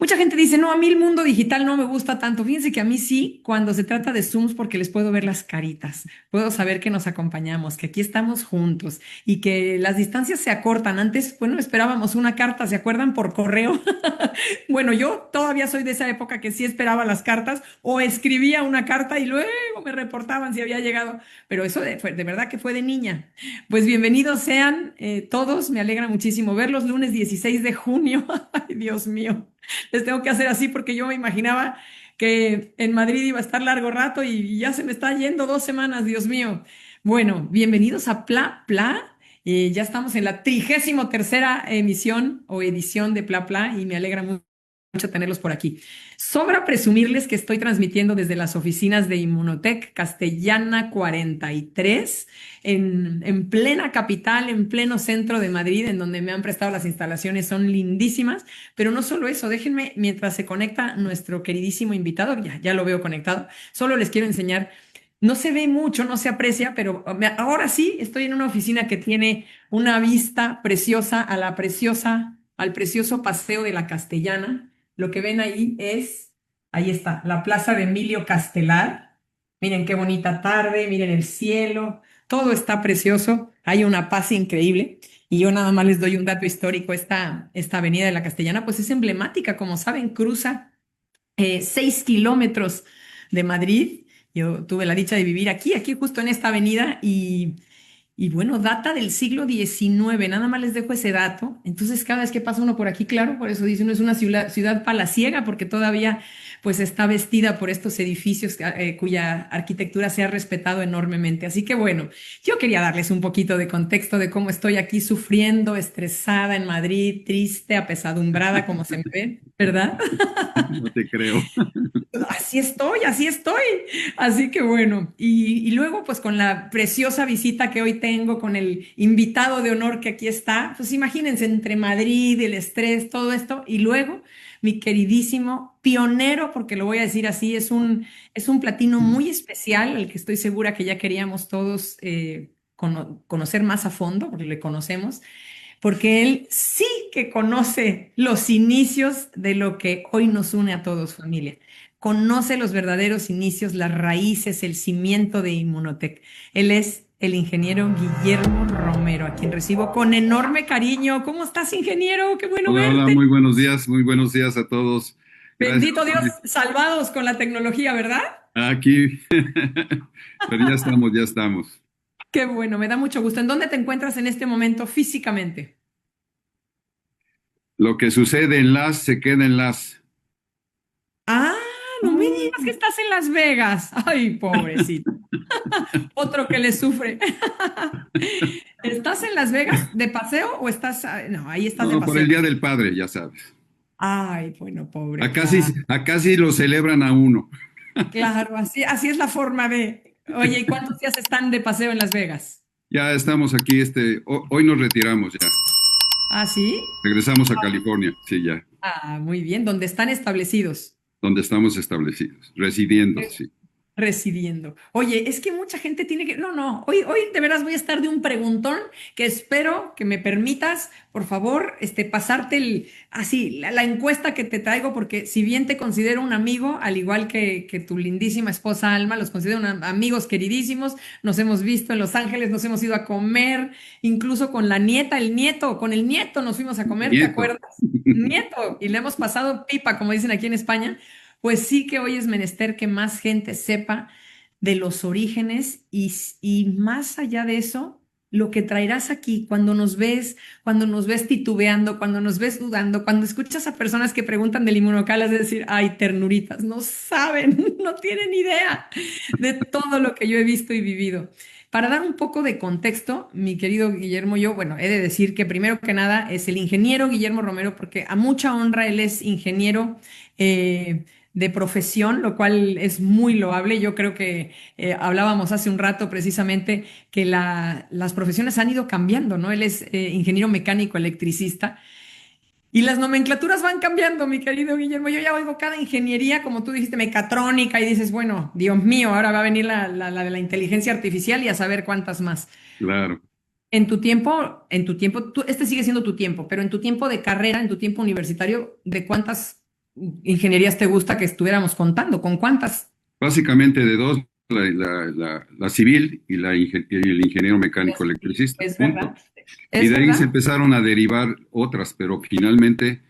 Mucha gente dice, no, a mí el mundo digital no me gusta tanto. Fíjense que a mí sí, cuando se trata de Zooms, porque les puedo ver las caritas, puedo saber que nos acompañamos, que aquí estamos juntos y que las distancias se acortan. Antes, bueno, esperábamos una carta, ¿se acuerdan? Por correo. Bueno, yo todavía soy de esa época que sí esperaba las cartas o escribía una carta y luego me reportaban si había llegado. Pero eso de verdad que fue de niña. Pues bienvenidos sean todos, me alegra muchísimo verlos lunes 16 de junio. Ay, Dios mío, les tengo que hacer así porque yo me imaginaba que en Madrid iba a estar largo rato y ya se me está yendo 2 semanas, Dios mío. Bueno, bienvenidos a Pla Pla. Ya estamos en la 33ª emisión o edición de Pla Pla y me alegra mucho tenerlos por aquí. Sobra presumirles que estoy transmitiendo desde las oficinas de Inmunotech Castellana 43, en plena capital, en pleno centro de Madrid, en donde me han prestado las instalaciones, son lindísimas, pero no solo eso, déjenme, mientras se conecta nuestro queridísimo invitado, ya lo veo conectado, solo les quiero enseñar. No se ve mucho, no se aprecia, pero ahora sí estoy en una oficina que tiene una vista preciosa a al precioso Paseo de la Castellana. Lo que ven ahí está, la plaza de Emilio Castelar. Miren qué bonita tarde, miren el cielo, todo está precioso, hay una paz increíble. Y yo nada más les doy un dato histórico, esta avenida de la Castellana, pues es emblemática, como saben, cruza 6 kilómetros de Madrid. Yo tuve la dicha de vivir aquí justo en esta avenida y bueno, data del siglo XIX, nada más les dejo ese dato. Entonces, cada vez que pasa uno por aquí, claro, por eso dice uno es una ciudad palaciega, porque todavía pues está vestida por estos edificios cuya arquitectura se ha respetado enormemente. Así que bueno, yo quería darles un poquito de contexto de cómo estoy aquí sufriendo, estresada en Madrid, triste, apesadumbrada, como se me ve, ¿verdad? No te creo. Así estoy, así estoy. Así que bueno, y luego pues con la preciosa visita que hoy tengo, con el invitado de honor que aquí está, pues imagínense entre Madrid, el estrés, todo esto, y luego mi queridísimo pionero, porque lo voy a decir así, es un platino muy especial, el que estoy segura que ya queríamos todos conocer más a fondo, porque le conocemos porque él sí que conoce los inicios de lo que hoy nos une a todos, familia. Conoce los verdaderos inicios, las raíces, el cimiento de Inmunotech. Él es el ingeniero Guillermo Romero, a quien recibo con enorme cariño. ¿Cómo estás, ingeniero? Qué bueno Hola, hola, verte. muy buenos días a todos. Gracias. Bendito Dios, salvados con la tecnología, ¿verdad? Aquí, pero ya estamos, ya estamos. Qué bueno, me da mucho gusto. ¿En dónde te encuentras en este momento físicamente? Lo que sucede en las se queda en las. Ah, no me digas que estás en Las Vegas. Ay, pobrecito. Otro que le sufre. ¿Estás en Las Vegas de paseo o estás... No, ahí estás de No, por el paseo. Día del Padre, ya sabes. Ay, bueno, pobre, Acá sí, claro. acá sí lo celebran a uno. Claro, así es la forma de... Oye, ¿y cuántos días están de paseo en Las Vegas? Ya estamos aquí, hoy nos retiramos ya. ¿Ah, sí? Regresamos a California, sí, ya, Ah, muy bien, ¿dónde están establecidos? donde estamos establecidos, residiendo, sí. Residiendo. Oye, es que mucha gente tiene que... No, no, hoy de veras voy a estar de un preguntón que espero que me permitas, por favor, pasarte la encuesta que te traigo, porque si bien te considero un amigo, al igual que tu lindísima esposa Alma, los considero amigos queridísimos, nos hemos visto en Los Ángeles, nos hemos ido a comer, incluso con la nieta, con el nieto nos fuimos a comer, ¿te Nieto. acuerdas? Nieto, y le hemos pasado pipa, como dicen aquí en España. Pues sí que hoy es menester que más gente sepa de los orígenes y más allá de eso, lo que traerás aquí cuando nos ves titubeando, cuando nos ves dudando, cuando escuchas a personas que preguntan del inmunocal, es decir, ay, ternuritas, no saben, no tienen idea de todo lo que yo he visto y vivido. Para dar un poco de contexto, mi querido Guillermo, yo, bueno, he de decir que primero que nada es el ingeniero Guillermo Romero, porque a mucha honra él es ingeniero. De profesión, lo cual es muy loable. Yo creo que hablábamos hace un rato precisamente que las profesiones han ido cambiando, ¿no? Él es ingeniero mecánico electricista y las nomenclaturas van cambiando, mi querido Guillermo. Yo ya oigo cada ingeniería, como tú dijiste, mecatrónica, y dices, bueno, Dios mío, ahora va a venir la de la inteligencia artificial y a saber cuántas más. Claro. En tu tiempo, sigue siendo tu tiempo, pero en tu tiempo de carrera, en tu tiempo universitario, ¿de cuántas ingenierías te gusta que estuviéramos contando? ¿Con cuántas? Básicamente de dos, la civil y, y el ingeniero mecánico electricista, Es punto. verdad, Y es de ahí se verdad. empezaron a derivar otras, pero finalmente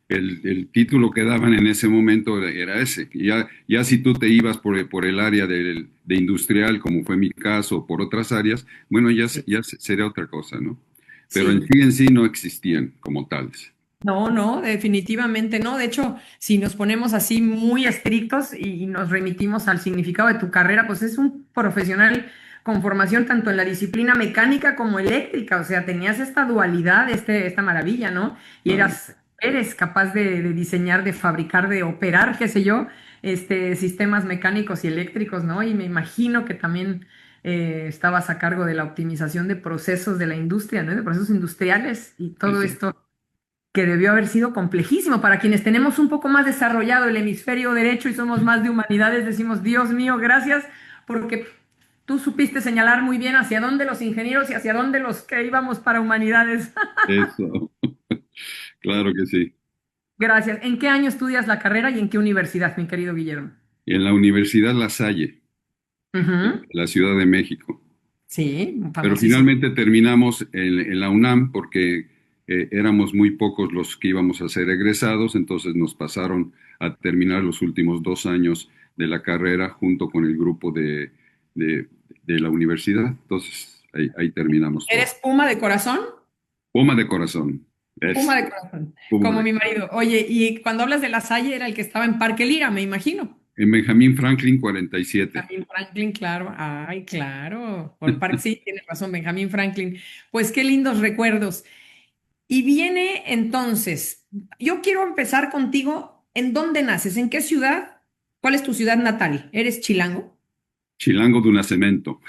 el título que daban en ese momento era ese. Y ya si tú te ibas por el área de industrial, como fue mi caso, o por otras áreas, bueno, Sí. sería otra cosa, ¿no? Pero Sí. en sí no existían como tales. No, no, definitivamente no. De hecho, si nos ponemos así muy estrictos y nos remitimos al significado de tu carrera, pues es un profesional con formación tanto en la disciplina mecánica como eléctrica. O sea, tenías esta dualidad, esta maravilla, ¿no? Y Claro. eres capaz de diseñar, de fabricar, de operar, qué sé yo, sistemas mecánicos y eléctricos, ¿no? Y me imagino que también estabas a cargo de la optimización de procesos de la industria, ¿no? De procesos industriales y todo Eso. esto que debió haber sido complejísimo. Para quienes tenemos un poco más desarrollado el hemisferio derecho y somos más de humanidades, decimos, Dios mío, gracias, porque tú supiste señalar muy bien hacia dónde los ingenieros y hacia dónde los que íbamos para humanidades. Eso. Claro que sí. Gracias. ¿En qué año estudias la carrera y en qué universidad, mi querido Guillermo? En la Universidad La Salle, Ujú. la Ciudad de México. Sí, Pero famosísimo. finalmente terminamos en la UNAM porque éramos muy pocos los que íbamos a ser egresados, entonces nos pasaron a terminar los últimos 2 años de la carrera junto con el grupo de- de la universidad. Entonces ahí terminamos todo. ¿Eres Puma de corazón? Puma de corazón. Puma Es de corazón, Puma como de mi marido. Oye, y cuando hablas de La Salle era el que estaba en Parque Lira, me imagino. En Benjamín Franklin 47. Benjamin Franklin, claro. Ay, claro. Por Park, sí, tienes razón, Benjamin Franklin. Pues qué lindos recuerdos. Y viene entonces, yo quiero empezar contigo. ¿En dónde naces? ¿En qué ciudad? ¿Cuál es tu ciudad natal? ¿Eres chilango? Chilango de Nacimiento.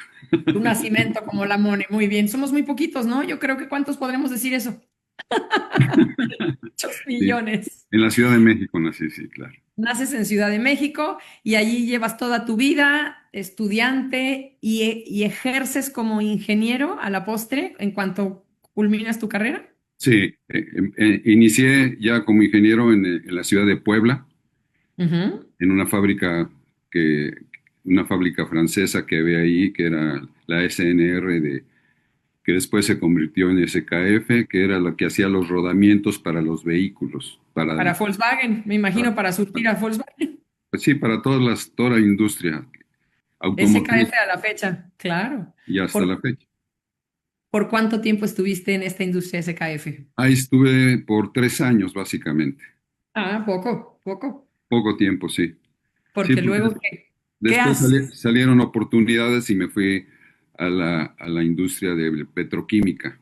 Tu nacimiento como la Mone. Muy bien. Somos muy poquitos, ¿no? Yo creo que ¿cuántos podremos decir eso? Muchos Sí. millones. En la Ciudad de México nací, sí, claro. Naces en Ciudad de México y allí llevas toda tu vida estudiante y ejerces como ingeniero a la postre en cuanto culminas tu carrera. Sí, inicié ya como ingeniero en la ciudad de Puebla, Ujú. en que, una fábrica francesa que había ahí, que era la SNR, que después se convirtió en SKF, que era la que hacía los rodamientos para los vehículos, Para Volkswagen, me para- imagino, para surtir a Volkswagen. pues sí, para toda la industria automotriz SKF a la fecha, claro. y hasta ¿Por, la fecha. por cuánto tiempo estuviste en esta industria SKF? Ahí estuve por 3 años, básicamente. Ah, poco, poco. Poco tiempo, sí. Sí, Porque porque luego, ¿qué después haces? salieron oportunidades y me fui a la industria de petroquímica.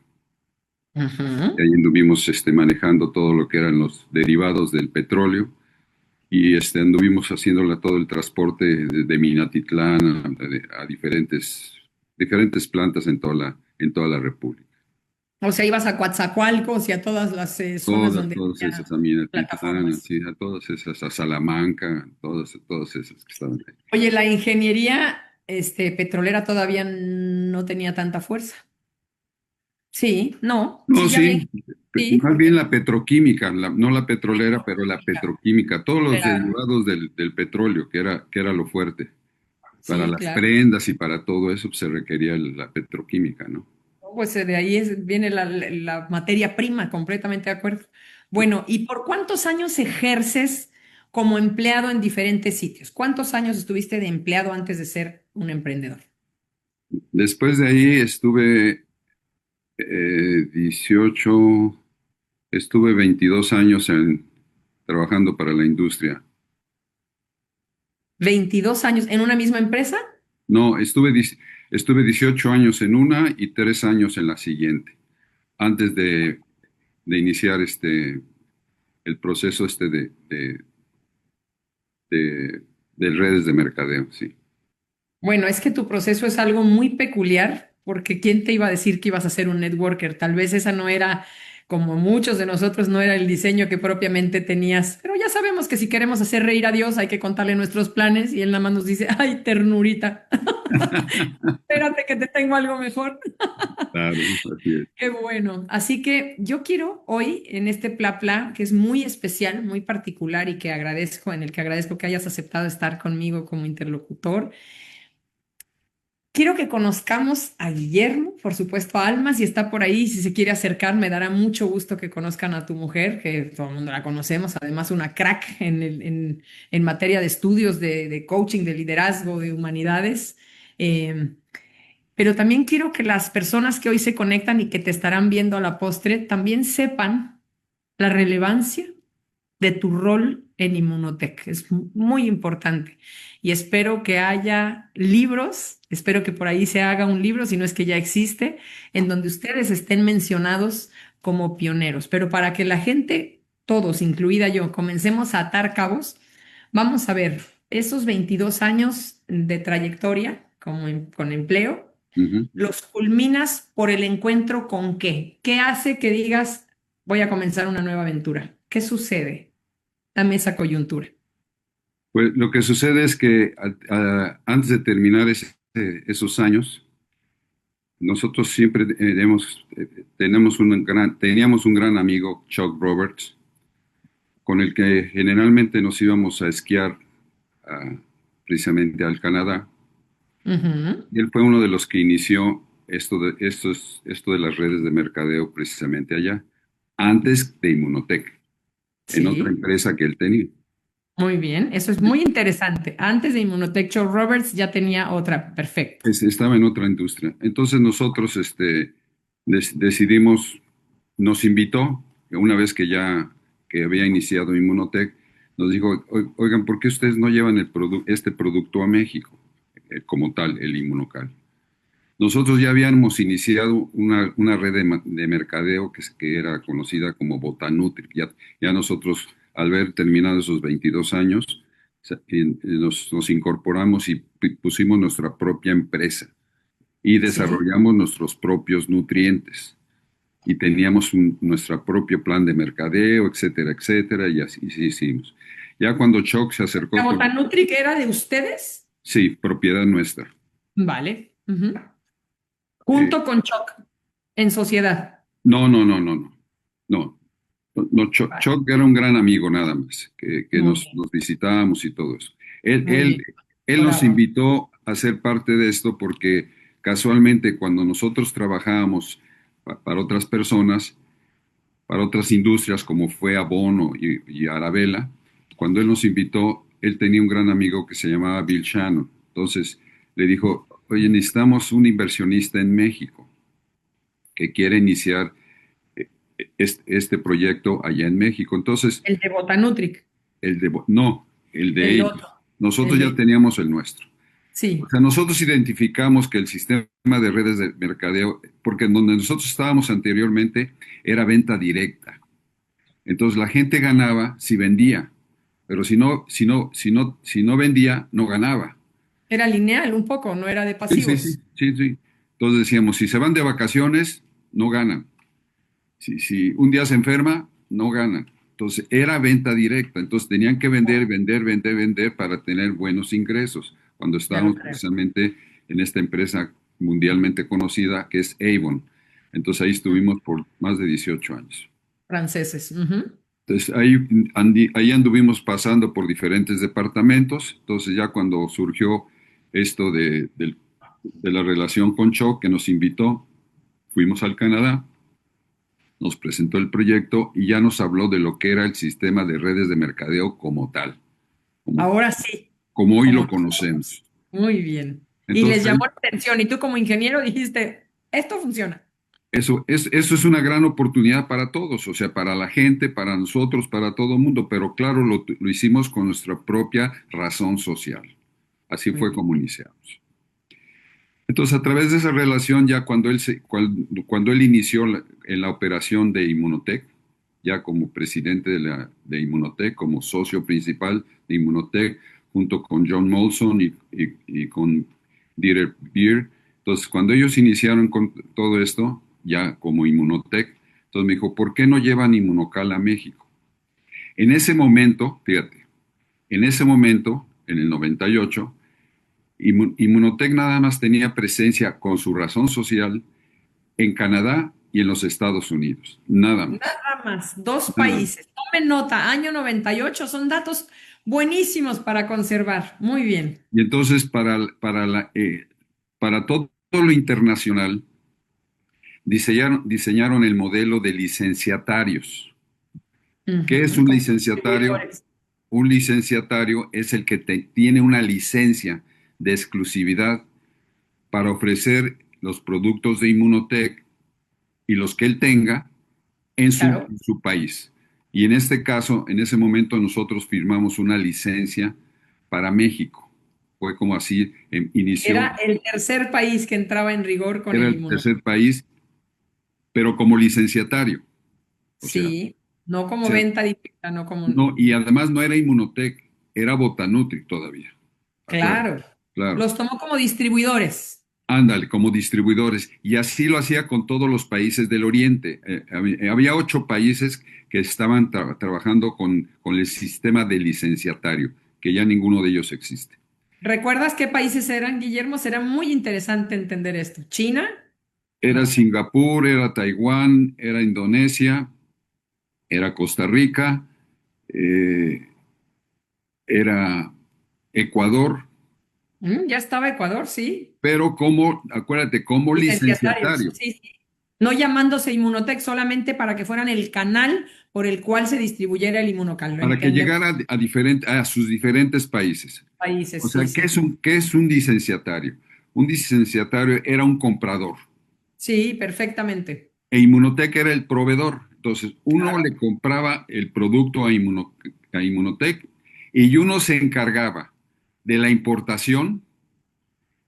Y Ujú. ahí anduvimos manejando todo lo que eran los derivados del petróleo y anduvimos haciéndole todo el transporte de Minatitlán a diferentes plantas en toda la República. O sea, ibas a Coatzacoalcos y a todas las zonas donde Todas esas, había a Minatitlán, plataformas. sí, a todas esas, a Salamanca, todas esas que estaban ahí. Oye, la ingeniería petrolera todavía no tenía tanta fuerza. Sí, no, No, sí, ya había, sí, sí, más bien porque la petroquímica, no la petrolera, pero la petroquímica, petroquímica, todos los claro, derivados del petróleo, que era lo fuerte. Para sí, las claro. prendas y para todo eso pues, se requería la petroquímica, ¿no? No, pues de ahí viene la materia prima, completamente de acuerdo. Bueno, ¿y por cuántos años ejerces como empleado en diferentes sitios? ¿Cuántos años estuviste de empleado antes de ser un emprendedor? Después de ahí estuve 18, estuve 22 años trabajando para la industria. 22 años en una misma empresa. No, estuve 18 años en una y 3 años en la siguiente, antes de iniciar el proceso de redes de mercadeo, sí. Bueno, es que tu proceso es algo muy peculiar, porque ¿quién te iba a decir que ibas a ser un networker? Tal vez esa no era, como muchos de nosotros, no era el diseño que propiamente tenías. Pero ya sabemos que si queremos hacer reír a Dios, hay que contarle nuestros planes y él nada más nos dice, ay, ternurita, espérate que te tengo algo mejor. Claro, así es. Qué bueno. Así que yo quiero hoy en este Pla, que es muy especial, muy particular y que agradezco, en el que agradezco que hayas aceptado estar conmigo como interlocutor. Quiero que conozcamos a Guillermo, por supuesto, a Alma, si está por ahí, si se quiere acercar, me dará mucho gusto que conozcan a tu mujer, que todo el mundo la conocemos, además una crack en materia de estudios, de coaching, de liderazgo, de humanidades. Eh, pero también quiero que las personas que hoy se conectan y que te estarán viendo a la postre también sepan la relevancia de tu rol en Inmunotech. Es muy importante. Y espero que haya libros, espero que por ahí se haga un libro, si no es que ya existe, en donde ustedes estén mencionados como pioneros. Pero para que la gente, todos, incluida yo, comencemos a atar cabos, vamos a ver esos 22 años de trayectoria con empleo. Ujú. ¿Los culminas por el encuentro con qué? ¿Qué hace que digas, voy a comenzar una nueva aventura? ¿Qué sucede? Dame esa coyuntura. Pues lo que sucede es que antes de terminar esos años, nosotros siempre teníamos un gran amigo, Chuck Roberts, con el que generalmente nos íbamos a esquiar ah, precisamente al Canadá. Ujú. Y él fue uno de los que inició esto de las redes de mercadeo precisamente allá, antes de Inmunotech, en otra Sí, empresa que él tenía. muy bien. Eso es muy interesante. Antes de Immunotech, Joe Roberts ya tenía otra. Perfecto. Estaba en otra industria. Entonces nosotros decidimos, nos invitó, una vez que había iniciado Inmunotech, nos dijo, Oigan, ¿por qué ustedes no llevan este producto a México como tal, el Inmunocal? Nosotros ya habíamos iniciado una red de mercadeo que era conocida como Botanutri. Ya nosotros, al ver terminado esos 22 años, nos incorporamos y pusimos nuestra propia empresa y Sí. desarrollamos nuestros propios nutrientes. Y teníamos nuestro propio plan de mercadeo, etcétera, etcétera, y así sí hicimos. Ya cuando Choc se ¿La acercó Botanutri que era de ustedes? sí, propiedad nuestra. Vale. Ujú. Eh, Junto con Choc, en sociedad. no, no, no, no, no. No, no, Vale. Chuck era un gran amigo nada más, que Muy bien. nos visitábamos y todo eso. Él, Muy él, bien. él nos Bravo. invitó a ser parte de esto porque casualmente cuando nosotros trabajábamos para otras personas, para otras industrias como fue Abono y Arabella, cuando él nos invitó, él tenía un gran amigo que se llamaba Bill Shannon. Entonces le dijo, oye, necesitamos un inversionista en México que quiere iniciar este proyecto allá en México. Entonces, El de Botanutric. no, el de El otro. ellos. El Nosotros ya de. teníamos el nuestro. O Sí. sea, nosotros identificamos que el sistema de redes de mercadeo, porque en donde nosotros estábamos anteriormente era venta directa. Entonces la gente ganaba si vendía, pero si no vendía, no ganaba. Era lineal un poco, no era de Sí, sí, sí, pasivos. sí, sí. Entonces decíamos, si se van de vacaciones, no ganan. Si un día se enferma, no ganan. Entonces era venta directa. Entonces tenían que vender, vender, vender, vender para tener buenos ingresos. Cuando Ya lo estábamos creo. precisamente en esta empresa mundialmente conocida que es Avon. Entonces ahí estuvimos por más de 18 años. Franceses. Ujú. Entonces ahí anduvimos pasando por diferentes departamentos. Entonces ya cuando surgió esto de la relación con Choc, que nos invitó, fuimos al Canadá, nos presentó el proyecto y ya nos habló de lo que era el sistema de redes de mercadeo como tal, como, Ahora sí, como hoy como lo nosotros. conocemos. Muy bien. Y les Entonces, llamó la atención y tú como ingeniero dijiste, esto funciona. eso es una gran oportunidad para todos, o sea, para la gente, para nosotros, para todo el mundo, pero claro, lo hicimos con nuestra propia razón social. Así Muy fue bien. como iniciamos. Entonces, a través de esa relación, ya cuando él inició en la operación de Inmunotech, ya como presidente de Inmunotech, como socio principal de Inmunotech, junto con John Molson y con Dieter Beer. Entonces, cuando ellos iniciaron con todo esto, ya como Inmunotech, entonces me dijo, ¿por qué no llevan Inmunocal a México? En ese momento, fíjate, en ese momento, en el 98, Inmunotech nada más tenía presencia con su razón social en Canadá y en los Estados Unidos. Nada más. Nada más, dos Nada más. países. Tomen nota, año 98 son datos buenísimos para conservar. Muy bien. Y entonces, para todo lo internacional, diseñaron el modelo de licenciatarios. ¿Qué es Ujú, un como licenciatario? distribuidores. Un licenciatario es el que tiene una licencia de exclusividad para ofrecer los productos de Inmunotech y los que él tenga Claro. en su país. Y en este caso, en ese momento nosotros firmamos una licencia para México. Fue como así inició, Era el tercer país que entraba en rigor con era el el inmuno. tercer país, pero como licenciatario. O sea, Sí, no o como sea, venta directa, no como... no, y además no era Inmunotech, era Botanutric todavía. Acuérdate, Claro, claro. los tomó como distribuidores. Ándale, como distribuidores. Y así lo hacía con todos los países del Oriente. Había 8 países que estaban trabajando con el sistema de licenciatario, que ya ninguno de ellos existe. ¿Recuerdas qué países eran, Guillermo? Será muy interesante entender esto. ¿China? Era No. Singapur, era Taiwán, era Indonesia, era Costa Rica, eh, era Ecuador, Ya estaba Ecuador, sí. pero acuérdate, como Licenciatarios, licenciatario, sí, sí. No llamándose Inmunotech solamente para que fueran el canal por el cual se distribuyera el inmunocal. Lo para que entendemos. llegara a sus diferentes países. O Países, sí, sea, sí. qué es un licenciatario? Un licenciatario era un comprador Sí, perfectamente. e Inmunotech era el proveedor. Entonces, uno Claro. le compraba el producto a Inmunotech y uno se encargaba de la importación,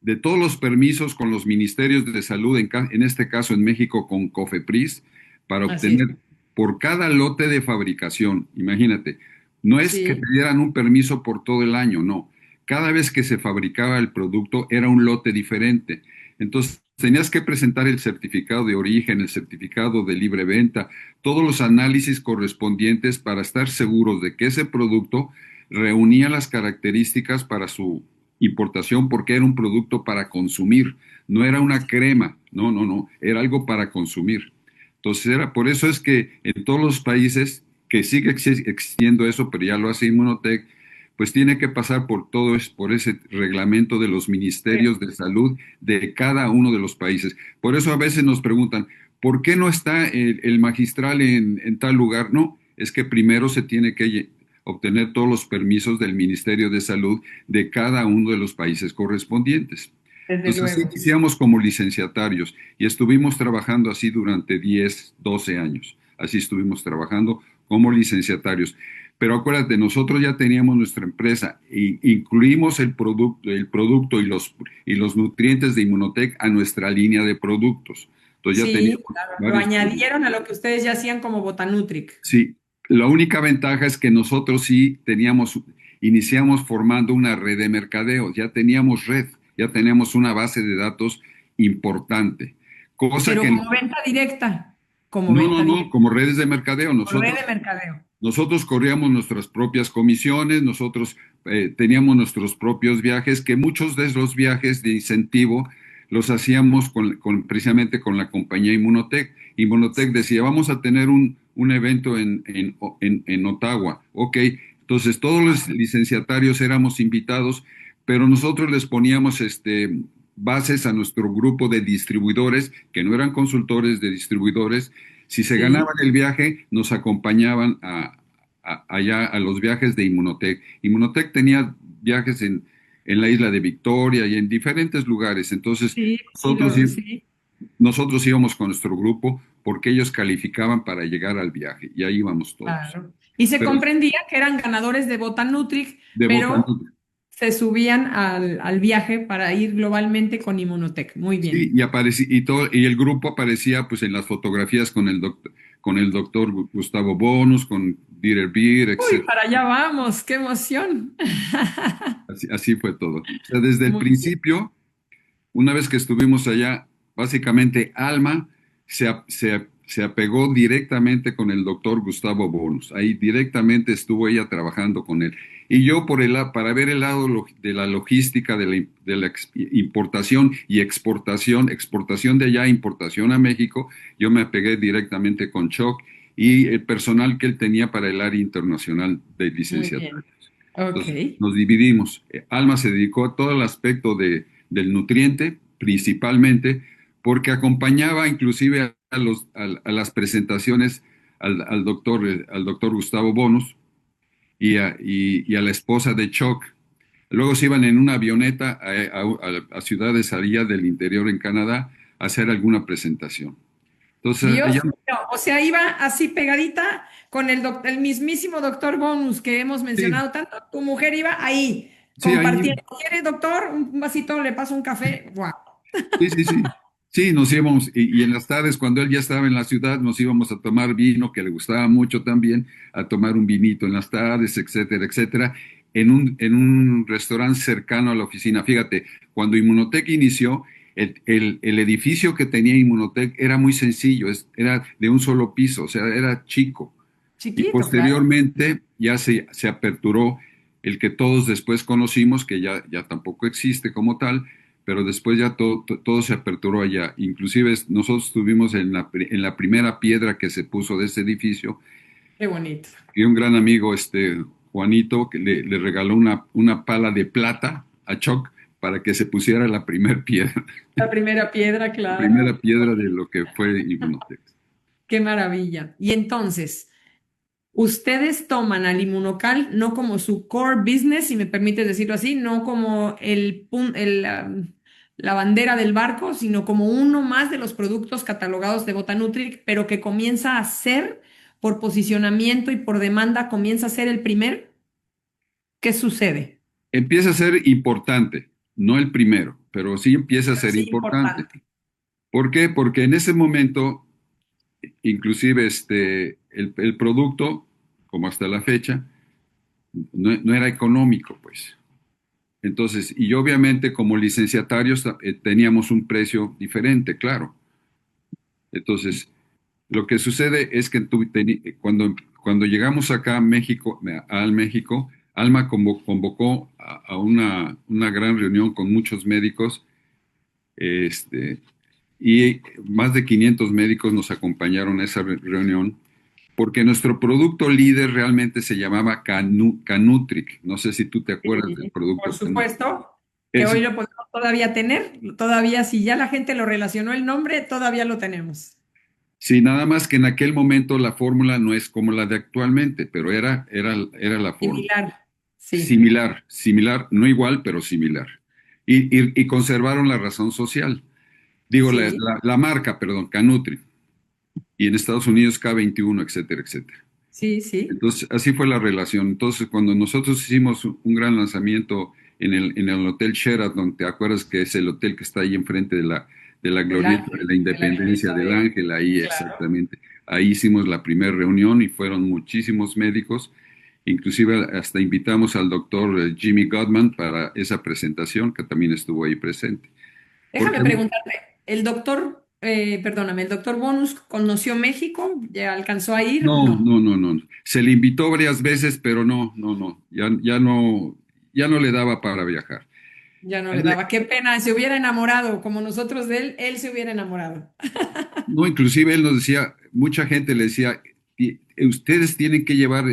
de todos los permisos con los ministerios de salud, en este caso en México con COFEPRIS, para Así es. obtener por cada lote de fabricación. Imagínate, no es que te Sí, dieran un permiso por todo el año, no. Cada vez que se fabricaba el producto era un lote diferente. Entonces, tenías que presentar el certificado de origen, el certificado de libre venta, todos los análisis correspondientes para estar seguros de que ese producto reunía las características para su importación porque era un producto para consumir, no era una crema, no, no, no, era algo para consumir. Entonces por eso es que en todos los países que sigue existiendo eso, pero ya lo hace Inmunotech, pues tiene que pasar por ese reglamento de los ministerios de salud de cada uno de los países. Por eso a veces nos preguntan, ¿por qué no está el magistral en tal lugar? No, es que primero se tiene que obtener todos los permisos del Ministerio de Salud de cada uno de los países correspondientes. desde Entonces, así luego. iniciamos como licenciatarios y estuvimos trabajando así durante 10, 12 años. Así estuvimos trabajando como licenciatarios. Pero acuérdate, nosotros ya teníamos nuestra empresa e incluimos el producto y los nutrientes de Inmunotech a nuestra línea de productos. Entonces ya Sí, teníamos claro. Lo varios productos. añadieron a lo que ustedes ya hacían como Botanutric. Sí, la única ventaja es que nosotros iniciamos formando una red de mercadeo, ya teníamos red, ya teníamos una base de datos importante, cosa Pero que como venta directa, como no, no, venta no, directa, como redes de mercadeo, por red de mercadeo. nosotros corríamos nuestras propias comisiones, nosotros teníamos nuestros propios viajes, que muchos de esos viajes de incentivo los hacíamos precisamente con la compañía Inmunotech. Inmunotech decía, vamos a tener un evento en Ottawa. Ok, entonces todos los licenciatarios éramos invitados, pero nosotros les poníamos bases a nuestro grupo de distribuidores, que no eran consultores de distribuidores. Si se Sí, ganaban el viaje, nos acompañaban allá a los viajes de Inmunotech. Inmunotech tenía viajes en la isla de Victoria y en diferentes lugares. Entonces, sí, sí, nosotros, sí, nosotros íbamos con nuestro grupo porque ellos calificaban para llegar al viaje y ahí íbamos todos. claro. Y se Pero comprendía que eran ganadores de Botanutric, de pero Botanuc, se subían al viaje para ir globalmente con Inmunotech. Muy sí, bien. y el grupo aparecía pues en las fotografías con el doctor Gustavo Bonus, con Dieter Beer, Uy, etc. para allá vamos, qué emoción. Así fue todo. O sea, desde el Muy bien. principio, una vez que estuvimos allá, básicamente Alma se apegó directamente con el doctor Gustavo Bonus. Ahí directamente estuvo ella trabajando con él. Y yo para ver el lado de la logística, de la importación y exportación de allá, importación a México, yo me apegué directamente con Chuck y el personal que él tenía para el área internacional de Muy licenciatura. bien. Ok. Entonces, nos dividimos. Alma se dedicó a todo el aspecto del nutriente, principalmente, porque acompañaba inclusive a las presentaciones al doctor Gustavo Bonus y a la esposa de Chuck. Luego se iban en una avioneta a ciudades allá del interior en Canadá a hacer alguna presentación. Entonces, Dios ella, mío, o sea, iba así pegadita con el mismísimo doctor Bonus que hemos sí, mencionado tanto. Tu mujer iba ahí sí, ahí. compartiendo. ¿Quiere, doctor? Un vasito, le paso un café. Wow. Sí, sí, sí. Sí, nos íbamos, y en las tardes, cuando él ya estaba en la ciudad, nos íbamos a tomar vino, que le gustaba mucho también, a tomar un vinito en las tardes, etcétera, etcétera, en un restaurante cercano a la oficina. Fíjate, cuando Inmunotech inició, el edificio que tenía Inmunotech era muy sencillo, era de un solo piso, o sea, era chico. Y Chiquito, claro. posteriormente ya se aperturó el que todos después conocimos, que ya tampoco existe como tal, pero después ya todo se aperturó allá. Inclusive nosotros estuvimos en la primera piedra que se puso de ese edificio Qué bonito. y un gran amigo, Juanito, que le regaló una pala de plata a Chuck para que se pusiera la primera piedra, La primera piedra, la claro. primera piedra de lo que fue Inmunotech. Qué maravilla. Y entonces, ustedes toman al Inmunocal no como su core business, si me permites decirlo así, no como la bandera del barco, sino como uno más de los productos catalogados de Botanutric, pero que comienza a ser, por posicionamiento y por demanda, comienza a ser el primero. ¿Qué sucede? Empieza a ser importante, no el primero, pero sí empieza a Pero ser sí importante. importante. ¿Por qué? Porque en ese momento, inclusive el producto, como hasta la fecha, no era económico, pues. Entonces, y obviamente como licenciatarios teníamos un precio diferente, claro. Entonces, lo que sucede es que cuando llegamos acá a México, al México, Alma convocó a una gran reunión con muchos médicos, este, y más de 500 médicos nos acompañaron a esa reunión, porque nuestro producto líder realmente se llamaba Canutric. No sé si tú te acuerdas del Sí, por producto Canutric. supuesto que Ese hoy lo podemos todavía tener, todavía si ya la gente lo relacionó el nombre, todavía lo tenemos. Sí, nada más que en aquel momento la fórmula no es como la de actualmente, pero era la fórmula. Similar, sí, Similar, similar, no igual, pero similar. Y conservaron la razón social. Digo, la, sí, la- la marca, perdón, Canutri. Y en Estados Unidos K21, etcétera, etcétera. sí, sí. Entonces, así fue la relación. Entonces, cuando nosotros hicimos un gran lanzamiento en el Hotel Sheraton, ¿te acuerdas que es el hotel que está ahí enfrente de la Del Glorieta de Ángel, la de la Independencia glorieta del de... Ángel? Ahí Claro. exactamente. Ahí hicimos la primera reunión y fueron muchísimos médicos. Inclusive hasta invitamos al doctor Jimmy Gottman para esa presentación, que también estuvo ahí presente. Déjame Porque preguntarte, perdóname, ¿el doctor Bonus conoció México? ¿Ya alcanzó a ir? no, No, no, no, no. Se le invitó varias veces, pero no, no, no. Ya no le daba para viajar. ya no le Él daba. Qué pena, se hubiera enamorado, como nosotros de él, él se hubiera enamorado. No, inclusive él nos decía, mucha gente le decía, ustedes tienen que llevar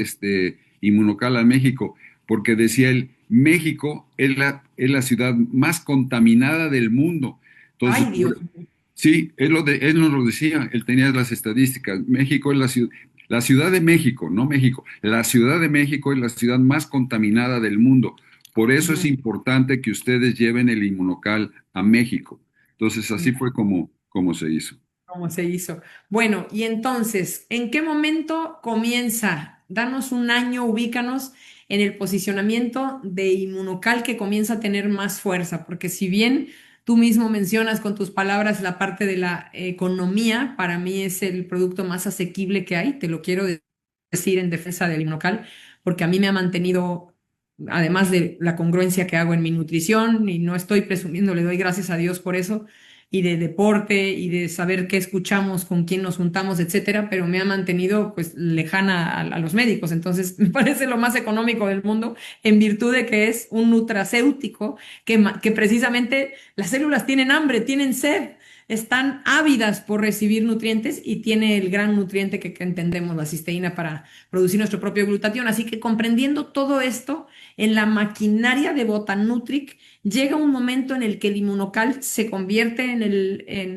Inmunocal a México, porque decía él, México es la ciudad más contaminada del mundo. Entonces, Ay, Dios mío. sí, él nos lo decía, él tenía las estadísticas. México es la ciudad de México, no México, la Ciudad de México es la ciudad más contaminada del mundo. Por eso es Ujú. importante que ustedes lleven el Inmunocal a México. Entonces, así fue como se hizo. ¿Cómo se hizo? Bueno, y entonces, ¿en qué momento comienza? Danos un año, ubícanos en el posicionamiento de Inmunocal que comienza a tener más fuerza, porque si bien tú mismo mencionas con tus palabras la parte de la economía, para mí es el producto más asequible que hay, te lo quiero decir en defensa del Inmunocal, porque a mí me ha mantenido, además de la congruencia que hago en mi nutrición, y no estoy presumiendo, le doy gracias a Dios por eso, y de deporte y de saber qué escuchamos, con quién nos juntamos, etcétera, pero me ha mantenido pues lejana a los médicos. Entonces, me parece lo más económico del mundo en virtud de que es un nutracéutico que precisamente las células tienen hambre, tienen sed, están ávidas por recibir nutrientes y tiene el gran nutriente que entendemos, la cisteína, para producir nuestro propio glutatión. Así que comprendiendo todo esto, en la maquinaria de Botanutric llega un momento en el que el inmunocal se convierte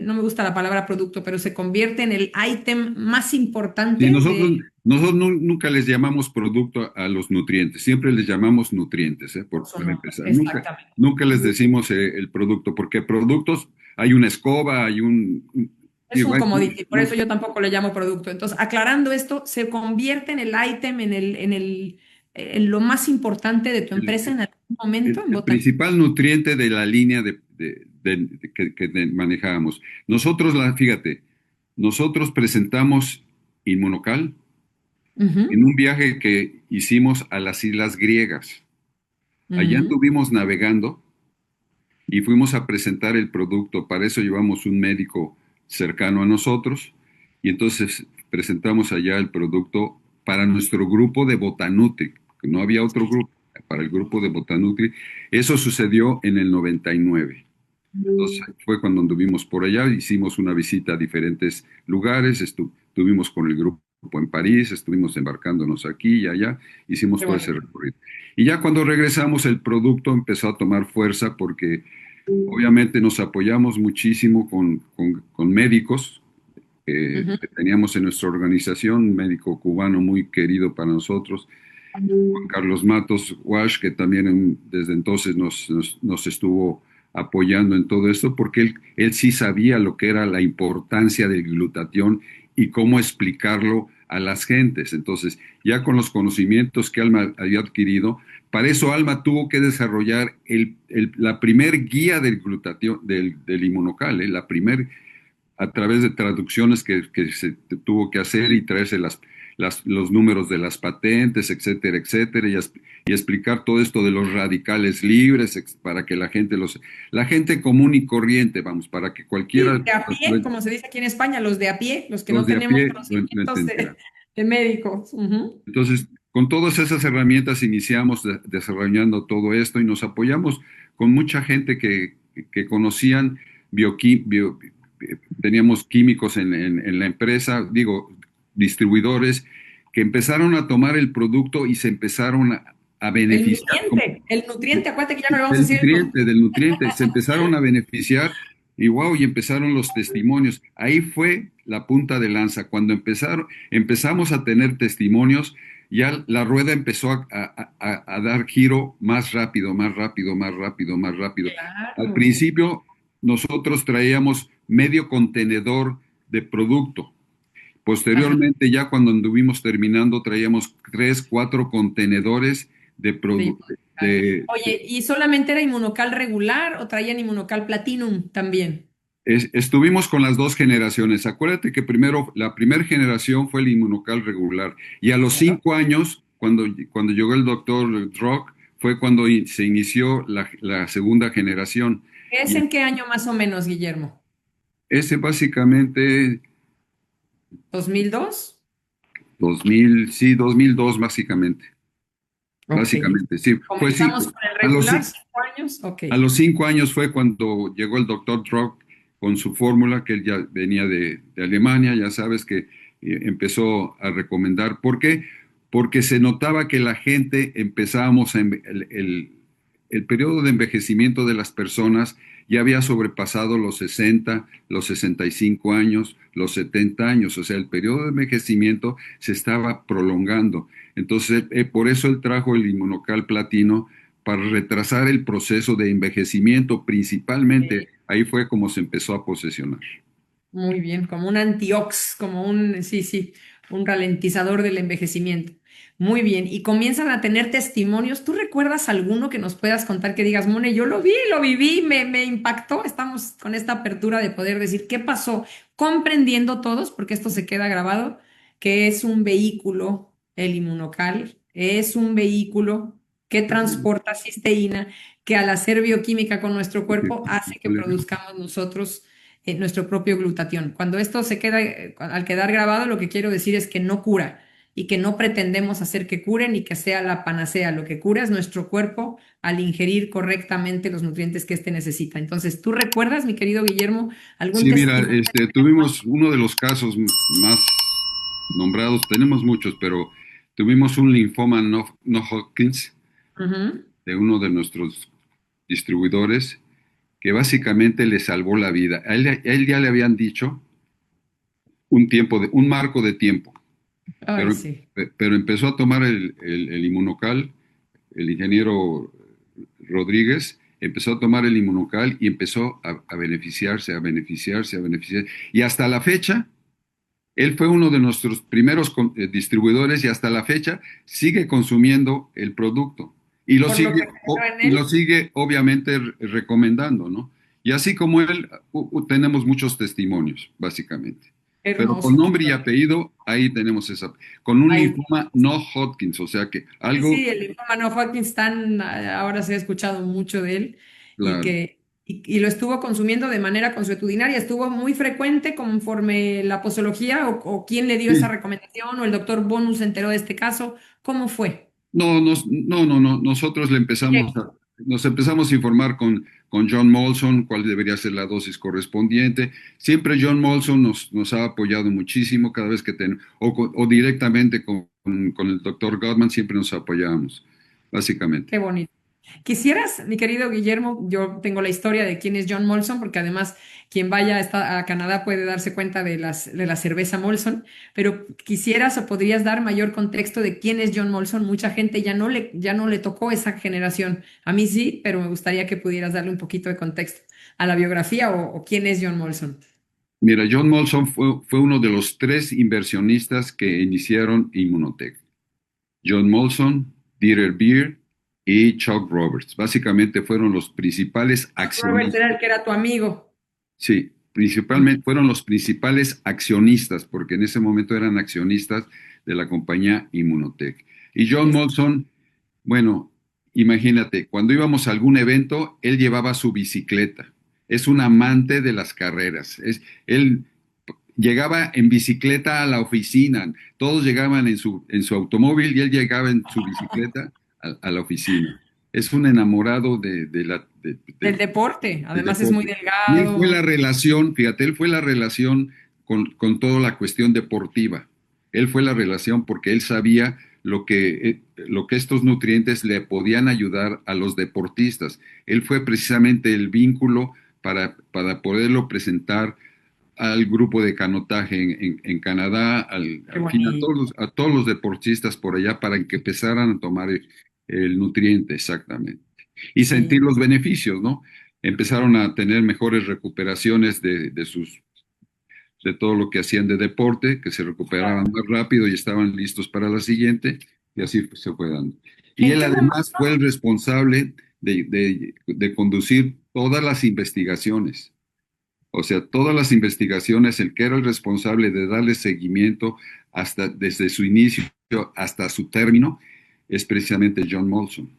no me gusta la palabra producto, pero se convierte en el ítem más Sí, importante nosotros, de nosotros nunca les llamamos producto a los nutrientes, siempre les llamamos nutrientes, su para nombre. empezar. Nunca, Exactamente. nunca les decimos el producto, porque productos, hay una escoba, Es digo, un hay commodity, por eso yo tampoco le llamo producto. Entonces, aclarando esto, se convierte en el ítem, en lo más importante de tu el, empresa en algún momento en el Botanutric. principal nutriente de la línea que manejábamos. Nosotros, fíjate, nosotros presentamos Inmunocal en Ujú, un viaje que hicimos a las Islas Griegas. Allá ujú. anduvimos navegando y fuimos a presentar el producto. Para eso llevamos un médico cercano a nosotros y entonces presentamos allá el producto para nuestro grupo de Botanutri, que no había otro grupo, para el grupo de Botanutri. Eso sucedió en el 99. Entonces fue cuando anduvimos por allá, hicimos una visita a diferentes lugares, estuvimos con el grupo en París, estuvimos embarcándonos aquí y allá, hicimos Qué todo ese bonito. recorrido. Y ya cuando regresamos el producto empezó a tomar fuerza porque obviamente nos apoyamos muchísimo con médicos Ujú. que teníamos en nuestra organización, un médico cubano muy querido para nosotros, Juan Carlos Matos Wash, que también desde entonces nos estuvo apoyando en todo esto, porque él sí sabía lo que era la importancia del glutatión y cómo explicarlo a las gentes. Entonces, ya con los conocimientos que Alma había adquirido, para eso Alma tuvo que desarrollar la primer guía del glutatión, del inmunocal, la primer a través de traducciones que se tuvo que hacer y traerse los números de las patentes, etcétera, etcétera, y explicar todo esto de los radicales libres para que la gente común y corriente, vamos, para que Sí, cualquiera, de a pie, como se dice aquí en España, los de a pie, los que los no de a tenemos pie, lo conocimientos entenderán. de médicos. Ujú. Entonces, con todas esas herramientas iniciamos desarrollando todo esto y nos apoyamos con mucha gente que conocían bioquí- bio- teníamos químicos en la empresa, digo, distribuidores, que empezaron a tomar el producto y se empezaron a beneficiar El nutriente, acuérdate que ya no le vamos a decir el producto. del nutriente, se empezaron a beneficiar y wow, y empezaron los testimonios. Ahí fue la punta de lanza. Cuando empezamos a tener testimonios, ya la rueda empezó a dar giro más rápido, más rápido, más rápido, más rápido. Al Claro. principio nosotros traíamos medio contenedor de producto. Ajá. Posteriormente, ya cuando anduvimos terminando, traíamos 3, 4 contenedores de De producto. inmunocal. Oye, ¿y solamente era inmunocal regular o traían inmunocal platinum también? Estuvimos con las dos generaciones. Acuérdate que primero, la primera generación fue el inmunocal regular y a los Claro. 5 años, cuando llegó el doctor Drock, fue cuando se inició la segunda generación. ¿Es Y en qué año más o menos, Guillermo? ese básicamente, ¿2002? 2000, sí, 2002 básicamente. Ok. Básicamente, sí. Fue sí, Comenzamos con el a los, regular, 5 años. Ok. a los 5 años fue cuando llegó el doctor Drock con su fórmula, que él ya venía de Alemania, ya sabes que empezó a recomendar. ¿Por qué? Porque se notaba que la gente empezábamos el periodo de envejecimiento de las personas ya había sobrepasado los 60, los 65 años, los 70 años, o sea, el periodo de envejecimiento se estaba prolongando. Entonces, por eso él trajo el inmunocal platino para retrasar el proceso de envejecimiento, principalmente ahí fue como se empezó a posesionar. Muy bien, como un antiox, sí, sí, un ralentizador del envejecimiento. Muy bien, y comienzan a tener testimonios. ¿Tú recuerdas alguno que nos puedas contar que digas, Mone, yo lo vi, lo viví, me impactó? Estamos con esta apertura de poder decir qué pasó, comprendiendo todos, porque esto se queda grabado, que es un vehículo, el inmunocal, es un vehículo que transporta cisteína, que al hacer bioquímica con nuestro cuerpo hace que produzcamos nosotros nuestro propio glutatión. Cuando esto se queda, al quedar grabado, lo que quiero decir es que no cura y que no pretendemos hacer que cure ni que sea la panacea. Lo que cura es nuestro cuerpo al ingerir correctamente los nutrientes que éste necesita. Entonces, ¿tú recuerdas, mi querido Guillermo, algún Sí, mira, testimonio? tuvimos uno de los casos más nombrados, tenemos muchos, pero tuvimos un linfoma no Hodgkins Ujú. de uno de nuestros distribuidores que básicamente le salvó la vida. A él ya le habían dicho un marco de tiempo, Ay, pero, sí. pero empezó a tomar el Inmunocal, el ingeniero Rodríguez empezó a tomar el Inmunocal y empezó a beneficiarse, a beneficiarse, a beneficiarse. Y hasta la fecha, él fue uno de nuestros primeros distribuidores y hasta la fecha sigue consumiendo el producto y lo Por lo sigue, que creo en y lo él. sigue obviamente recomendando, ¿no? Y así como él, tenemos muchos testimonios, básicamente. Pero con Hermoso. nombre y apellido, ahí tenemos esa. Con un Ahí linfoma no Hodgkins, o sea que sí, algo, sí, el linfoma Hodgkin tan, ahora se ha escuchado mucho de él y claro. que y lo estuvo consumiendo de manera consuetudinaria, estuvo muy frecuente conforme la posología o quién le dio esa Sí. recomendación o el doctor Bonus se enteró de este caso, ¿cómo fue? No, no. Nosotros Directo. nos empezamos a informar con John Molson cuál debería ser la dosis correspondiente. Siempre John Molson nos ha apoyado muchísimo cada vez que o directamente con el doctor Gottman, siempre nos apoyábamos, básicamente. Qué bonito. Quisieras, mi querido Guillermo, yo tengo la historia de quién es John Molson, porque además quien vaya a Canadá puede darse cuenta de la cerveza Molson, pero quisieras o podrías dar mayor contexto de quién es John Molson. Mucha gente ya no le tocó esa generación. A mí sí, pero me gustaría que pudieras darle un poquito de contexto a la biografía o quién es John Molson. Mira, John Molson fue uno de los tres inversionistas que iniciaron Immunotech. John Molson, Dieter Beer y Chuck Roberts. Básicamente fueron los principales Robert era accionistas. el que era tu amigo. Sí, principalmente fueron los principales accionistas, porque en ese momento eran accionistas de la compañía Immunotech. Y John Es Molson, bueno, imagínate, cuando íbamos a algún evento, él llevaba su bicicleta. Es un amante de las carreras. Él llegaba en bicicleta a la oficina. Todos llegaban en su automóvil y él llegaba en su bicicleta a la oficina. Es un enamorado del deporte, del además es muy deporte. Y él fue la delgado. relación, fíjate, él fue la relación con toda la cuestión deportiva. Él fue la relación porque él sabía lo que estos nutrientes le podían ayudar a los deportistas. Él fue precisamente el vínculo para poderlo presentar al grupo de canotaje en Canadá, Qué al fin, bonito. a todos los deportistas por allá para que empezaran a tomar el nutriente exactamente y sentir Sí. los beneficios, ¿no? Empezaron a tener mejores recuperaciones de todo lo que hacían de deporte, que se recuperaban más rápido y estaban listos para la siguiente, y así se fue dando. Y ¿En él qué momento? además fue el responsable de conducir todas las investigaciones. O sea, todas las investigaciones, el que era el responsable de darle seguimiento desde su inicio hasta su término, es precisamente John Molson.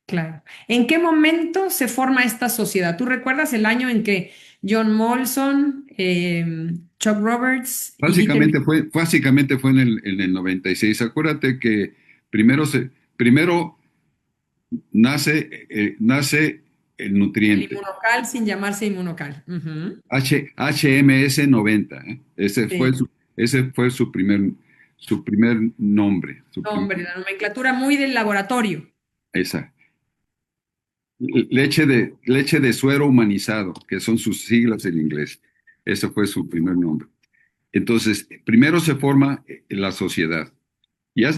Claro. ¿En qué momento se forma esta sociedad? ¿Tú recuerdas el año en que John Molson, Chuck Roberts y Dieter Básicamente fue en el 96. Acuérdate que primero nace el el nutriente, Inmunocal sin llamarse Inmunocal? Ujú. HMS 90, ¿eh? Sí. Ese fue su primer nombre, Hombre, la nomenclatura muy del laboratorio. esa. Leche de suero humanizado, que son sus siglas en inglés. Ese fue su primer nombre. Entonces, primero se forma la sociedad. Ya,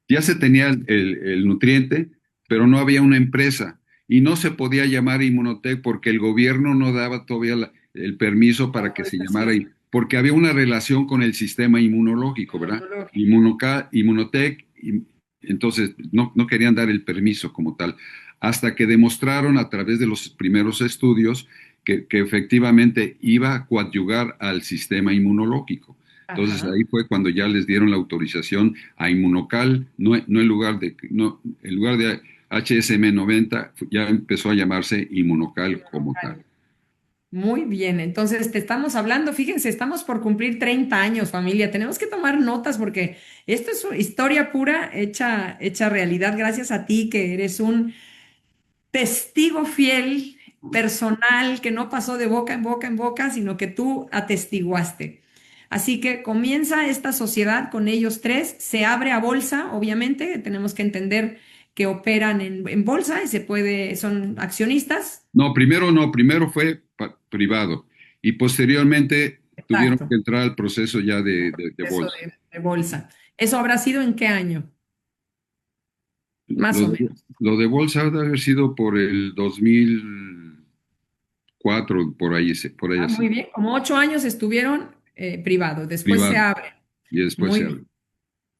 ya se tenía el nutriente, pero no había una empresa y no se podía llamar Inmunotech porque el gobierno no daba todavía el permiso para que se llamara, Autorización. porque había una relación con el sistema inmunológico, ¿verdad? Inmunológico. Inmunotech, entonces no querían dar el permiso como tal, hasta que demostraron a través de los primeros estudios que efectivamente iba a coadyugar al sistema inmunológico. Entonces Ajá. ahí fue cuando ya les dieron la autorización a Inmunocal, no en lugar de HSM 90, ya empezó a llamarse Inmunocal como tal. Muy bien, entonces te estamos hablando, fíjense, estamos por cumplir 30 años, familia. Tenemos que tomar notas porque esto es historia pura hecha realidad gracias a ti, que eres un testigo fiel, personal, que no pasó de boca en boca en boca, sino que tú atestiguaste. Así que comienza esta sociedad con ellos tres, se abre a bolsa, obviamente, tenemos que entender que operan en bolsa y se puede, son accionistas. No, primero fue privado y posteriormente tuvieron Exacto. que entrar al proceso ya de Eso bolsa. de bolsa. ¿Eso habrá sido en qué año? Más Lo o de, menos. lo de bolsa debe haber sido por el 2004, por ahí, por ahí Ah, muy así, bien. Como 8 años estuvieron privados, después se privado, abren. y después Muy se bien. abre.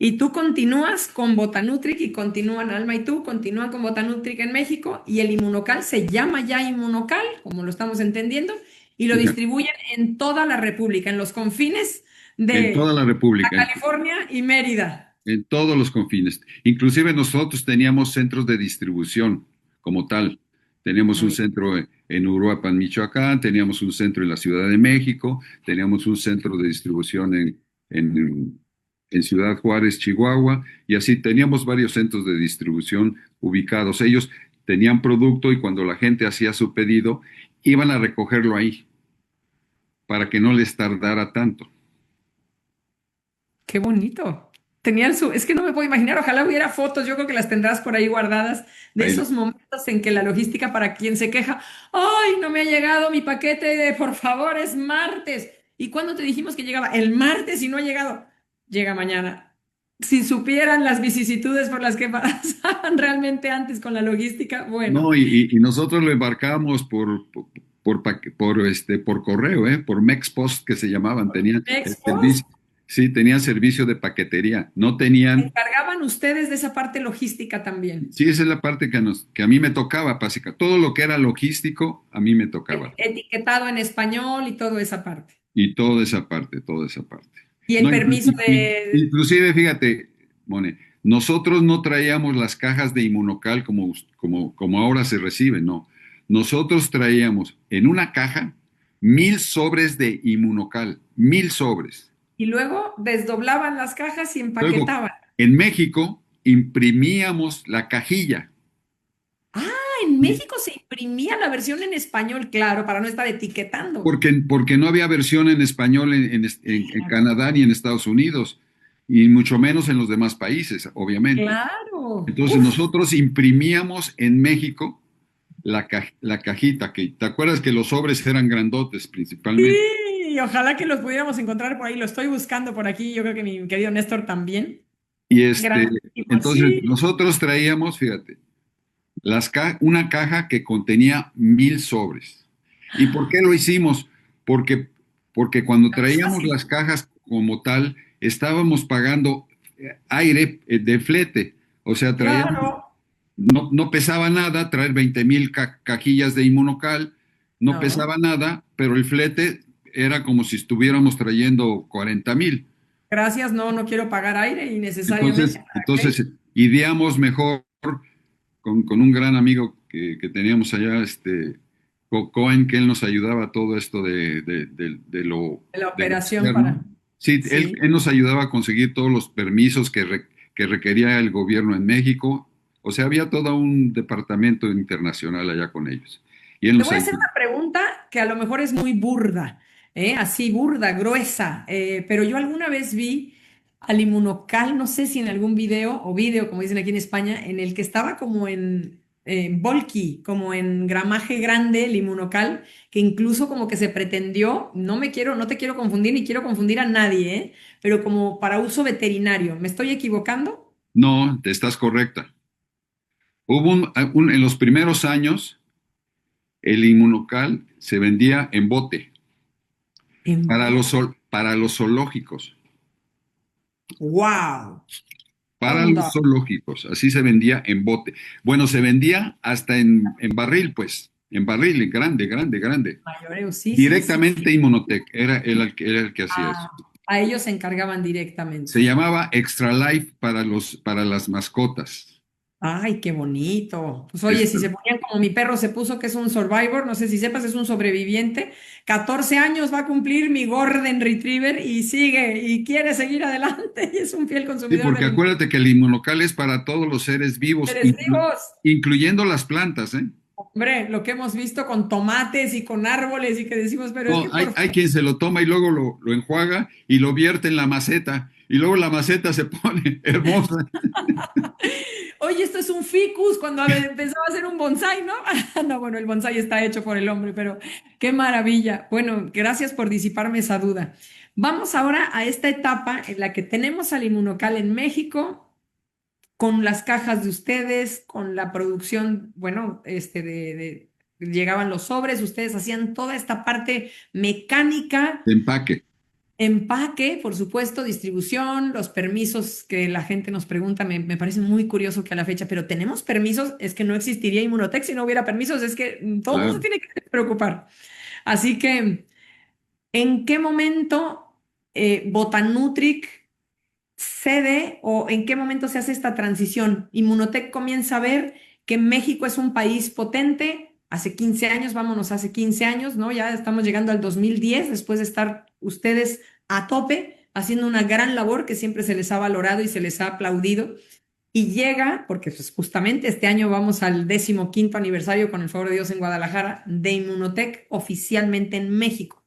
Y tú continúas con Botanutric y continúan Alma y tú continúan con Botanutric en México y el Inmunocal se llama ya Inmunocal, como lo estamos entendiendo, y lo Fíjate, distribuyen en toda la República, en los confines en toda de la Baja República, California y Mérida. en todos los confines. Inclusive nosotros teníamos centros de distribución como tal. Teníamos un Muy centro en Uruapan, Michoacán, teníamos un centro en la Ciudad de México, teníamos un centro de distribución en, en Ciudad Juárez, Chihuahua, y así teníamos varios centros de distribución ubicados. Ellos tenían producto y cuando la gente hacía su pedido, iban a recogerlo ahí para que no les tardara tanto. Qué bonito. Tenían su, es que no me puedo imaginar, ojalá hubiera fotos, yo creo que las tendrás por ahí guardadas, de Ahí, esos momentos en que la logística para quien se queja, ay, no me ha llegado mi paquete de, por favor, es martes. ¿Y cuándo te dijimos que llegaba? El martes y no ha llegado. Llega mañana. Si supieran las vicisitudes por las que pasaban realmente antes con la logística, bueno, no, y nosotros lo embarcábamos por correo, por Mexpost que se llamaban, tenían el Expos, servicio, sí, tenían servicio de paquetería, no tenían, encargaban ustedes de esa parte logística también. sí, esa es la parte que a mí me tocaba, básica, todo lo que era logístico, a mí me tocaba, Etiquetado en español y toda esa parte. y toda esa parte. Y el No, permiso de... inclusive, fíjate, Mone, nosotros no traíamos las cajas de Inmunocal como ahora se reciben, no. Nosotros traíamos en una caja 1,000 sobres de Inmunocal, 1,000 sobres. Y luego desdoblaban las cajas y Luego, empaquetaban. en México, imprimíamos la cajilla, Ah, en México se imprimía la versión en español, claro, para no estar etiquetando. porque no había versión en español en Claro, Canadá ni en Estados Unidos, y mucho menos en los demás países, obviamente. claro. Entonces Uf, nosotros imprimíamos en México la cajita, que te acuerdas que los sobres eran grandotes principalmente. sí, ojalá que los pudiéramos encontrar por ahí. Lo estoy buscando por aquí. Yo creo que mi querido Néstor también. Y Grandísimo, entonces sí. nosotros traíamos, fíjate, una caja que contenía 1,000 sobres. ¿Y por qué lo hicimos? Porque, porque cuando No es traíamos fácil. las cajas como tal, estábamos pagando aire de flete. O sea, traíamos. Claro. No pesaba nada traer 20,000 cajillas de Inmunocal, no No, pesaba nada, pero el flete era como si estuviéramos trayendo 40,000. gracias, no, no quiero pagar aire innecesariamente. Entonces, ¿Para qué? entonces ideamos mejor con un gran amigo que teníamos allá, Cohen, que él nos ayudaba todo esto La de lo operación externo. para... Sí, él, Sí. él nos ayudaba a conseguir todos los permisos que requería el gobierno en México. O sea, había todo un departamento internacional allá con ellos. Y él Te nos voy a hacer ayudó. una pregunta que a lo mejor es muy burda, así burda, gruesa, pero yo alguna vez vi al Inmunocal, no sé si en algún video o video, como dicen aquí en España, en el que estaba como en bulky, como en gramaje grande el Inmunocal, que incluso como que se pretendió, no te quiero confundir ni quiero confundir a nadie, pero como para uso veterinario. ¿Me estoy equivocando? No, te estás correcta. Hubo en los primeros años, el Inmunocal se vendía en bote para los zoológicos. ¡Wow! Para Onda. los zoológicos, así se vendía en bote. Bueno, se vendía hasta en barril, pues, en barril, grande, grande, grande. Mayoreo, sí, sí, sí. Directamente Inmunotech era el que hacía eso. A ellos se encargaban Se directamente. llamaba Extra Life para las mascotas. Ay, qué bonito. Pues oye, si Extra- se ponían como mi perro se puso, que es un survivor, no sé si sepas, es un sobreviviente. 14 años va a cumplir mi Golden Retriever y sigue y quiere seguir adelante y es un fiel Sí, consumidor porque del inmunocal. acuérdate que el inmunocal es para todos los seres vivos, Seres vivos. incluyendo las plantas, ¿eh? Hombre, lo que hemos visto con tomates y con árboles y que decimos, pero es No, que hay, por hay favor. quien se lo toma y luego lo enjuaga y lo vierte en la maceta y luego la maceta se pone hermosa. Oye, esto es un ficus cuando pensaba hacer un bonsai, ¿no? No, bueno, el bonsai está hecho por el hombre, pero qué maravilla. Bueno, gracias por disiparme esa duda. Vamos ahora a esta etapa en la que tenemos al Inmunocal en México, con las cajas de ustedes, con la producción, bueno, llegaban los sobres, ustedes hacían toda esta parte mecánica. De empaque. Empaque, por supuesto, distribución, los permisos que la gente nos pregunta, me parece muy curioso que a la fecha, pero tenemos permisos, es que no existiría Inmunotech si no hubiera permisos, es que todo el mundo se Claro. tiene que preocupar. Así que, ¿en qué momento Botanutric cede o en qué momento se hace esta transición? Inmunotech comienza a ver que México es un país potente. Hace 15 años, vámonos, hace 15 años, ¿no? Ya estamos llegando al 2010 después de estar ustedes a tope, haciendo una gran labor que siempre se les ha valorado y se les ha aplaudido. Y llega, porque pues, justamente este año vamos al 15º aniversario, con el favor de Dios, en Guadalajara, de Inmunotech oficialmente en México.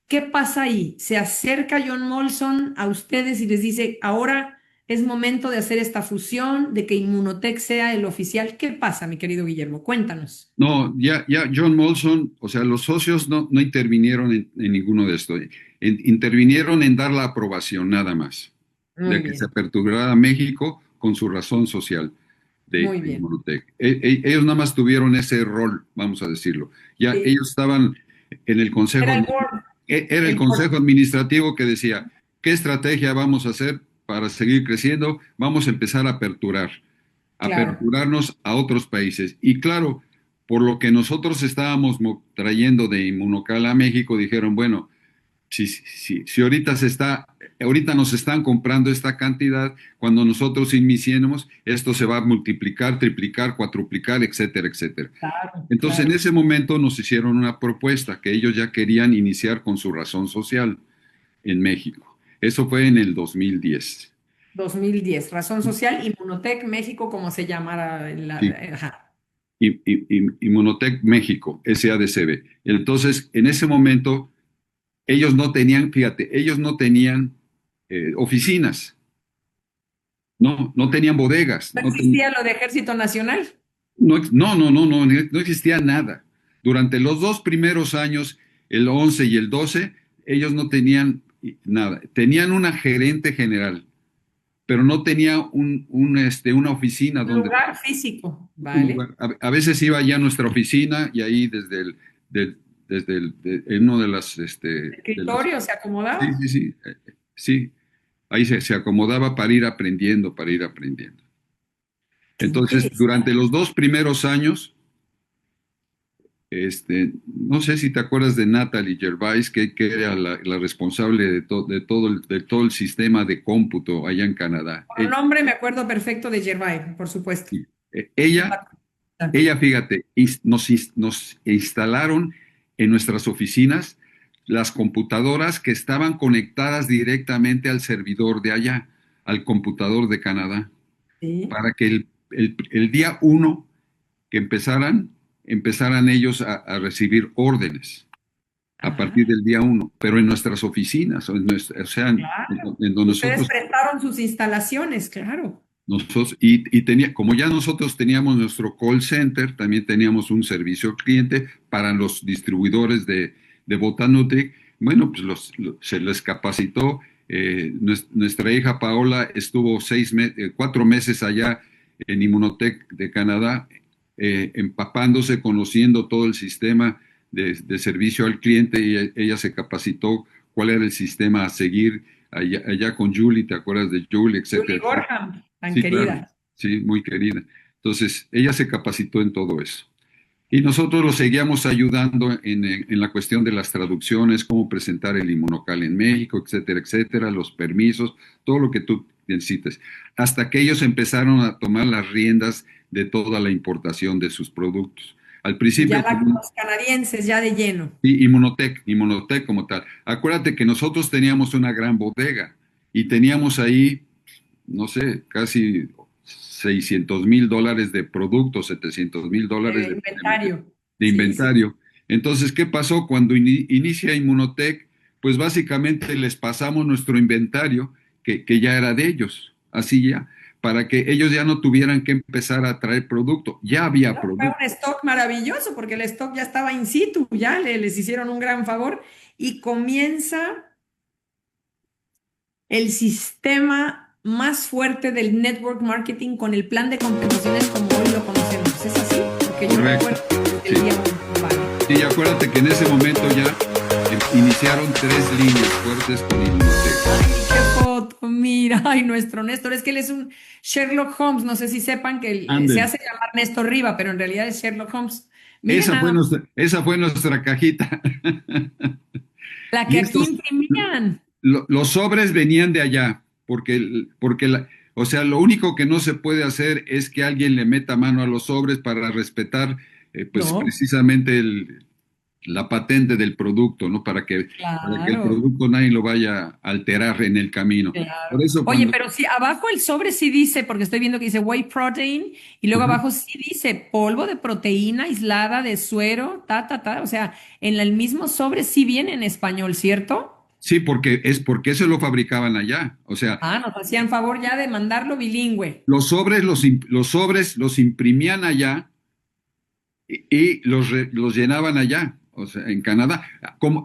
¿Qué pasa ahí? Se acerca John Molson a ustedes y les dice, ahora es momento de hacer esta fusión, de que Inmunotech sea el oficial. ¿Qué pasa, mi querido Guillermo? Cuéntanos. No, ya John Molson, o sea, los socios no intervinieron en ninguno de esto. Intervinieron en dar la aprobación nada más, de Muy que se bien, aperturara México con su razón social muy de bien. Inmunotech. Ellos nada más tuvieron ese rol, vamos a decirlo. Ya Sí, ellos estaban en el era consejo, el board, era el el board, consejo administrativo que decía, ¿qué estrategia vamos a hacer para seguir creciendo? Vamos a empezar a claro. aperturarnos a otros países. Y claro, por lo que nosotros estábamos trayendo de Inmunocal a México, dijeron, bueno, si ahorita nos están comprando esta cantidad, cuando nosotros iniciemos, esto se va a multiplicar, triplicar, cuatruplicar, etcétera, etcétera. Claro, Entonces, en claro. ese momento nos hicieron una propuesta que ellos ya querían iniciar con su razón social en México. Eso fue en el 2010. 2010, Razón Social, Inmunotech México, como se llamara Sí. ajá. Inmunotech México, SADCB. Entonces, en ese momento, ellos no tenían, fíjate, ellos no tenían oficinas, no tenían bodegas, ¿No existía lo de Ejército Nacional? no existía nada. Durante los dos primeros años, el 11 y el 12, ellos no tenían nada. Tenían una gerente general, pero no tenía una oficina Un donde lugar físico, un ¿vale? lugar. A veces iba ya a nuestra oficina y ahí del- en uno de las, Escritorio, se sí, acomodaba. sí, sí, sí, ahí se acomodaba para ir aprendiendo, para ir aprendiendo. Qué Entonces, durante interesante. los dos primeros años, no sé si te acuerdas de Natalie Gervais, que era la responsable de todo el sistema de cómputo allá en Canadá. Por nombre me acuerdo perfecto de Gervais, por supuesto. Ella, ella, fíjate, nos instalaron en nuestras oficinas las computadoras que estaban conectadas directamente al servidor de allá, al computador de Canadá, Sí. para que el día uno que empezaran ellos a recibir órdenes a partir Ah, del día uno, pero en nuestras oficinas, o sea, claro. en donde Ustedes nosotros prestaron sus instalaciones, claro. como ya nosotros teníamos nuestro call center, también teníamos un servicio al cliente para los distribuidores de Botanutric. Bueno, pues se les capacitó. Nuestra hija Paola estuvo 4 meses allá en Inmunotech de Canadá, empapándose, conociendo todo el sistema de servicio al cliente, y ella se capacitó cuál era el sistema a seguir allá con Julie, ¿te acuerdas de Julie, Julie etcétera, etcétera? Gorham, tan Sí, claro, querida. sí, muy querida. Entonces, ella se capacitó en todo eso. Y nosotros lo seguíamos ayudando en la cuestión de las traducciones, cómo presentar el inmunocal en México, etcétera, etcétera, los permisos, todo lo que tú necesites. Hasta que ellos empezaron a tomar las riendas de toda la importación de sus productos. Al Ya principio, los canadienses, ya de lleno. y Inmunotech como tal. Acuérdate que nosotros teníamos una gran bodega y teníamos ahí, no sé, casi $600,000 de productos, $700,000 Inventario. de Sí, sí. inventario. Entonces, ¿qué pasó cuando inicia Inmunotech? Pues básicamente les pasamos nuestro inventario, que ya era de ellos, así ya, para que ellos ya no tuvieran que empezar a traer producto. Ya había No, fue un producto. stock maravilloso porque el stock ya estaba in situ, ya les hicieron un gran favor y comienza el sistema más fuerte del network marketing con el plan de compensaciones como hoy lo conocemos. ¿Es así? Porque yo Correcto. recuerdo desde Sí. el día uno. Vale. Sí, y acuérdate que en ese momento ya iniciaron 3 líneas fuertes con Inmunotech. Ay, qué foto, mira, ay, nuestro Néstor, es que él es un Sherlock Holmes, no sé si sepan que se Ándale. hace llamar Néstor Riva, pero en realidad es Sherlock Holmes. Miren Esa fue nada más, esa fue nuestra cajita. la que Y aquí estos, imprimían. los sobres venían de allá, o sea, lo único que no se puede hacer es que alguien le meta mano a los sobres para respetar, pues No, precisamente la patente del producto, ¿no? Para que el claro. producto nadie lo vaya a alterar en el camino. Por Claro. eso Oye, cuando... pero si abajo el sobre sí dice, porque estoy viendo que dice whey protein, y luego Ajá. abajo sí dice polvo de proteína aislada de suero, o sea, en el mismo sobre sí viene en español, ¿cierto? Sí, porque eso lo fabricaban allá. O sea, Ah, nos hacían favor ya de mandarlo bilingüe. los sobres los imprimían allá y los llenaban allá, o sea, en Canadá.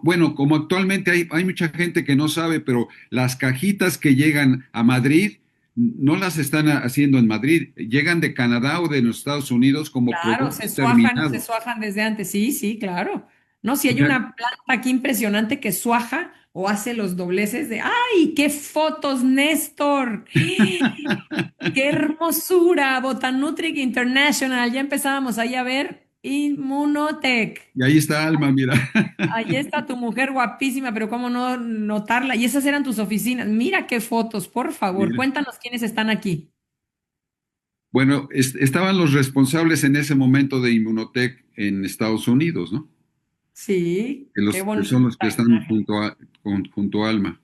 Bueno, como actualmente hay mucha gente que no sabe, pero las cajitas que llegan a Madrid no las están haciendo en Madrid, llegan de Canadá o de los Estados Unidos como Claro, productos se terminados. suajan desde antes. Sí, sí, claro. No, si O hay sea, una planta aquí impresionante que suaja o hace los dobleces de, ¡ay, qué fotos, Néstor! ¡Qué hermosura! Botanutric International. Ya empezábamos ahí a ver Inmunotech. y ahí está Alma, mira. Ahí está tu mujer guapísima, pero cómo no notarla. Y esas eran tus oficinas. Mira qué fotos, por favor. Mira. Cuéntanos quiénes están aquí. Bueno, estaban los responsables en ese momento de Inmunotech en Estados Unidos, ¿no? Sí, qué Que bonita son los que están imagen. junto a Alma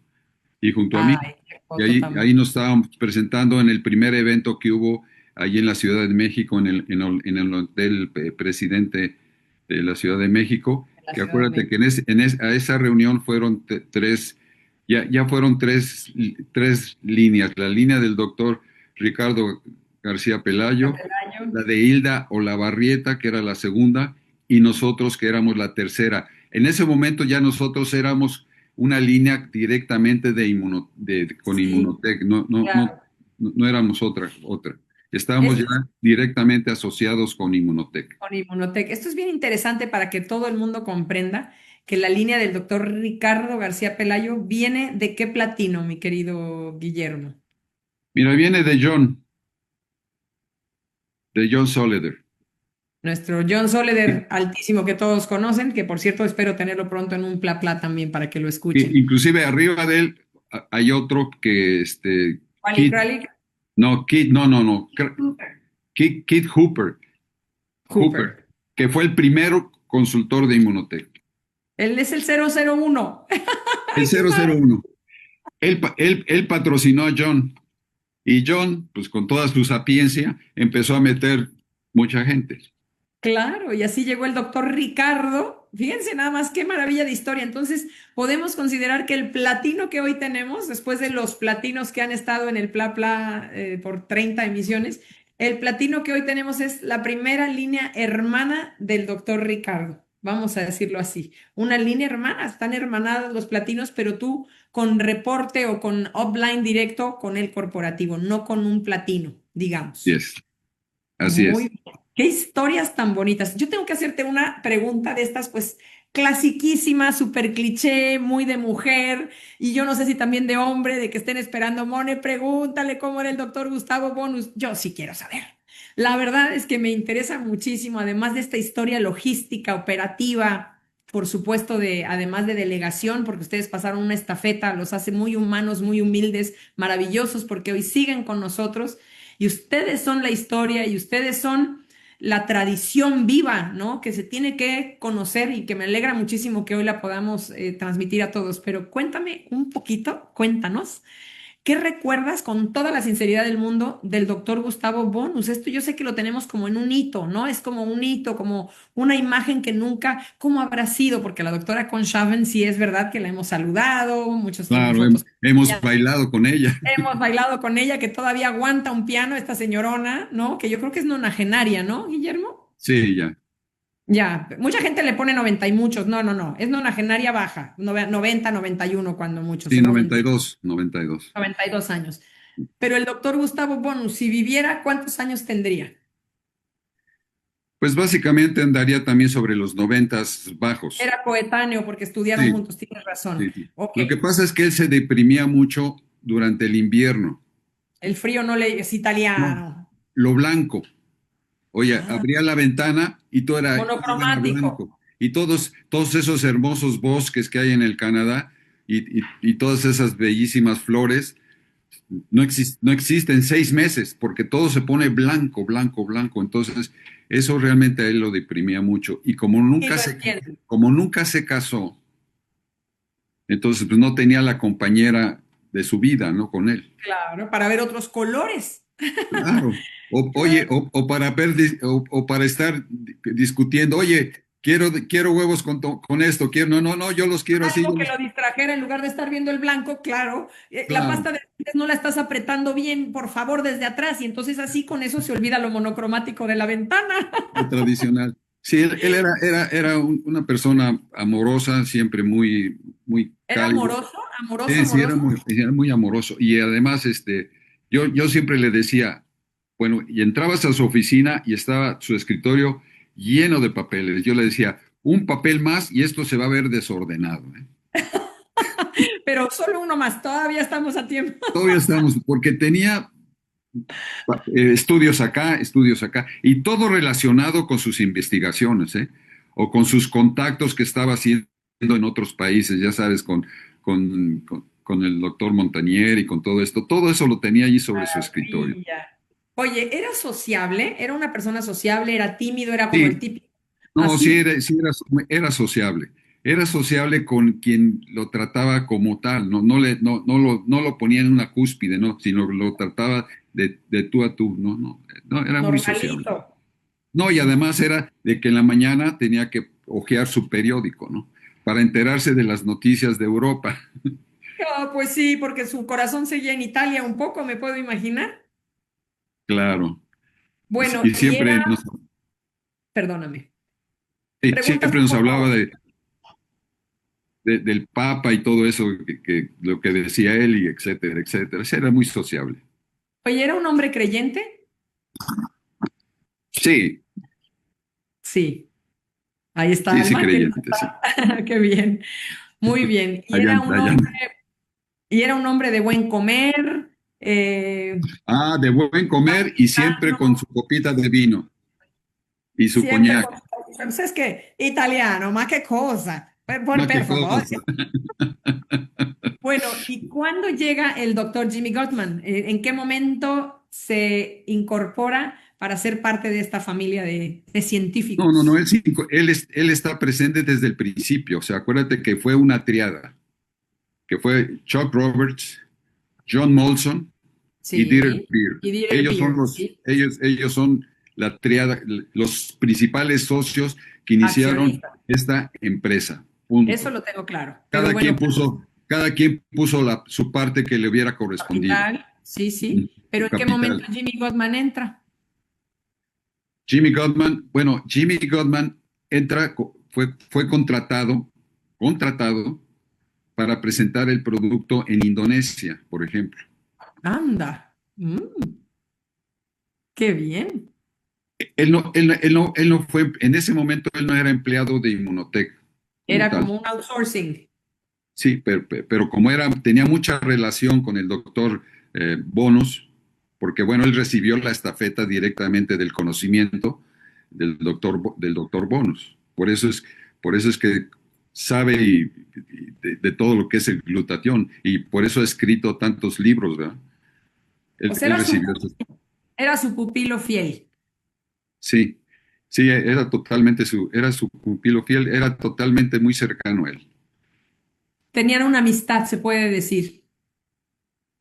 y junto a mí. Ay, qué Y foto ahí tan. nos estábamos presentando en el primer evento que hubo allí en la Ciudad de México, en el Hotel Presidente de la Ciudad de México, En la que Ciudad de acuérdate que México. a esa reunión fueron ya fueron tres líneas. La línea del doctor Ricardo García Pelayo, Capelayo. la de Hilda Olavarrieta, que era la segunda, y nosotros, que éramos la tercera. En ese momento ya nosotros éramos una línea directamente con Sí, Inmunotech, claro. no éramos otra. Estábamos Esto ya es directamente asociados con Inmunotech. con Inmunotech. Esto es bien interesante para que todo el mundo comprenda que la línea del doctor Ricardo García Pelayo viene de qué platino, mi querido Guillermo. Mira, viene de John Soleder. Nuestro John Soleder, altísimo que todos conocen, que por cierto espero tenerlo pronto en un pla pla también para que lo escuchen. Inclusive arriba de él hay otro que, Wally Kid, Kralik, no, Kid Hooper, Cooper. que fue el primero consultor de Inmunotech. Él es el 001. El ¡Ay, qué 001. Él patrocinó a John y John, pues con toda su sapiencia, empezó a meter mucha gente. Claro, y así llegó el doctor Ricardo. Fíjense nada más qué maravilla de historia. Entonces, podemos considerar que el platino que hoy tenemos, después de los platinos que han estado en el Pla Pla por 30 emisiones, el platino que hoy tenemos es la primera línea hermana del doctor Ricardo. Vamos a decirlo así. Una línea hermana, están hermanadas los platinos, pero tú con reporte o con upline directo con el corporativo, no con un platino, Así digamos. es, así Muy es. bien. Qué historias tan bonitas. Yo tengo que hacerte una pregunta de estas, pues, clasiquísima, súper cliché, muy de mujer, y yo no sé si también de hombre, de que estén esperando, Mone, pregúntale cómo era el doctor Gustavo Bonus. Yo sí quiero saber. La verdad es que me interesa muchísimo, además de esta historia logística, operativa, por supuesto, además de delegación, porque ustedes pasaron una estafeta, los hace muy humanos, muy humildes, maravillosos, porque hoy siguen con nosotros. Y ustedes son la historia y ustedes son la tradición viva, ¿no? Que se tiene que conocer y que me alegra muchísimo que hoy la podamos transmitir a todos. Pero cuéntame un poquito, cuéntanos. ¿Qué recuerdas con toda la sinceridad del mundo del doctor Gustavo Bonus? Esto yo sé que lo tenemos como en un hito, ¿no? Es como un hito, como una imagen que nunca, ¿cómo habrá sido? Porque la doctora Conshaven sí es verdad que la hemos saludado, muchos tienen Claro, fotos. hemos Ya bailado con ella. hemos bailado con ella, que todavía aguanta un piano, esta señorona, ¿no? Que yo creo que es nonagenaria, ¿no, Guillermo? Sí, ya. Ya, mucha gente le pone 90 y muchos. No, no, no, es nonagenaria baja, 90, 91 cuando mucho, Sí, seguramente. 92, 92. 92 años. Pero el doctor Gustavo Bonus, si viviera, ¿cuántos años tendría? Pues básicamente andaría también sobre los 90 bajos. Era coetáneo porque estudiaron Sí, juntos, tienes razón. sí, sí. Ok, Lo que pasa es que él se deprimía mucho durante el invierno. el frío no le es No, italiano. lo blanco. Oye, Ah, abría la ventana y todo era monocromático. blanco. Y todos esos hermosos bosques que hay en el Canadá y todas esas bellísimas flores no existen 6 meses porque todo se pone blanco, blanco, blanco. Entonces, eso realmente a él lo deprimía mucho. Y Sí, lo entiendo. como nunca se casó, entonces pues no tenía la compañera de su vida, ¿no? Con él. Claro, para ver otros colores. Claro. Claro. O para o para estar discutiendo, oye, quiero huevos con esto, no, yo los quiero así, Algo que lo distrajera en lugar de estar viendo el blanco, claro. La claro, pasta de dientes no la estás apretando bien, por favor, desde atrás. Y entonces así con eso se olvida lo monocromático de la ventana. lo tradicional. Sí, él era una persona amorosa, siempre muy Era cálido. amoroso, amoroso, Sí, sí, amoroso. era muy amoroso. Y además, yo siempre le decía, bueno, y entrabas a su oficina y estaba su escritorio lleno de papeles. Yo le decía, un papel más y esto se va a ver desordenado, ¿eh? Pero solo uno más, todavía estamos a tiempo. Todavía estamos, porque tenía estudios acá, y todo relacionado con sus investigaciones, ¿eh? O con sus contactos que estaba haciendo en otros países, ya sabes, con el doctor Montagnier y con todo eso lo tenía allí sobre su escritorio. Maravilla. Oye, ¿era sociable? ¿Era una persona sociable? ¿Era tímido? ¿Era como el Sí, típico? no, Así. sí era sociable con quien lo trataba como tal, no lo ponía en una cúspide, no, sino lo trataba de tú a tú, no, era muy sociable. Normalito. No, y además era de que en la mañana tenía que hojear su periódico, ¿no? Para enterarse de las noticias de Europa. Ah, pues sí, porque su corazón seguía en Italia un poco, me puedo imaginar. Claro. Bueno, Y y era, perdóname, preguntas siempre un nos hablaba poco. del Papa y todo eso, lo que decía él y etcétera, etcétera. Sí, era muy sociable. Oye, ¿era un hombre creyente? Sí, Sí, ahí está, sí, el sí, man que no creyente, sí. está. Qué bien, muy bien. Allá. Y era un hombre de buen comer, Ah, de buen comer y siempre sano, con su copita de vino y su siempre coñac. con... Pues es que italiano, ma qué cosa. Más Per que favor. cosa. Bueno, ¿y cuándo llega el doctor Jimmy Gottman? ¿En qué momento se incorpora para ser parte de esta familia de No, científicos? él está presente desde el principio. O sea, acuérdate que fue una triada, que fue Chuck Roberts, John Molson y Dieter Sí, Beer. y Dieter Beer, sí, Ellos son la triada, los principales socios que iniciaron accionista. esta empresa. Eso Punto. lo tengo claro. Pero bueno, Cada quien puso su parte que le hubiera correspondido. capital, sí, sí. Pero Su ¿en qué momento capital. Jimmy Gottman entra? Jimmy Gottman fue contratado para presentar el producto en Indonesia, por ejemplo. Anda, qué bien. Él no fue, en ese momento él no era empleado de Inmunotech como Era tal. como un outsourcing. Sí, pero como tenía mucha relación con el doctor Bonus, porque bueno, él recibió la estafeta directamente del conocimiento del doctor Bonus. Por eso es que sabe de todo lo que es el glutatión y por eso ha escrito tantos libros, ¿verdad? O sea, Él era su recibió eso. Era su pupilo fiel. Sí, sí, era su pupilo fiel, era totalmente muy cercano a él. Tenían una amistad, se puede decir.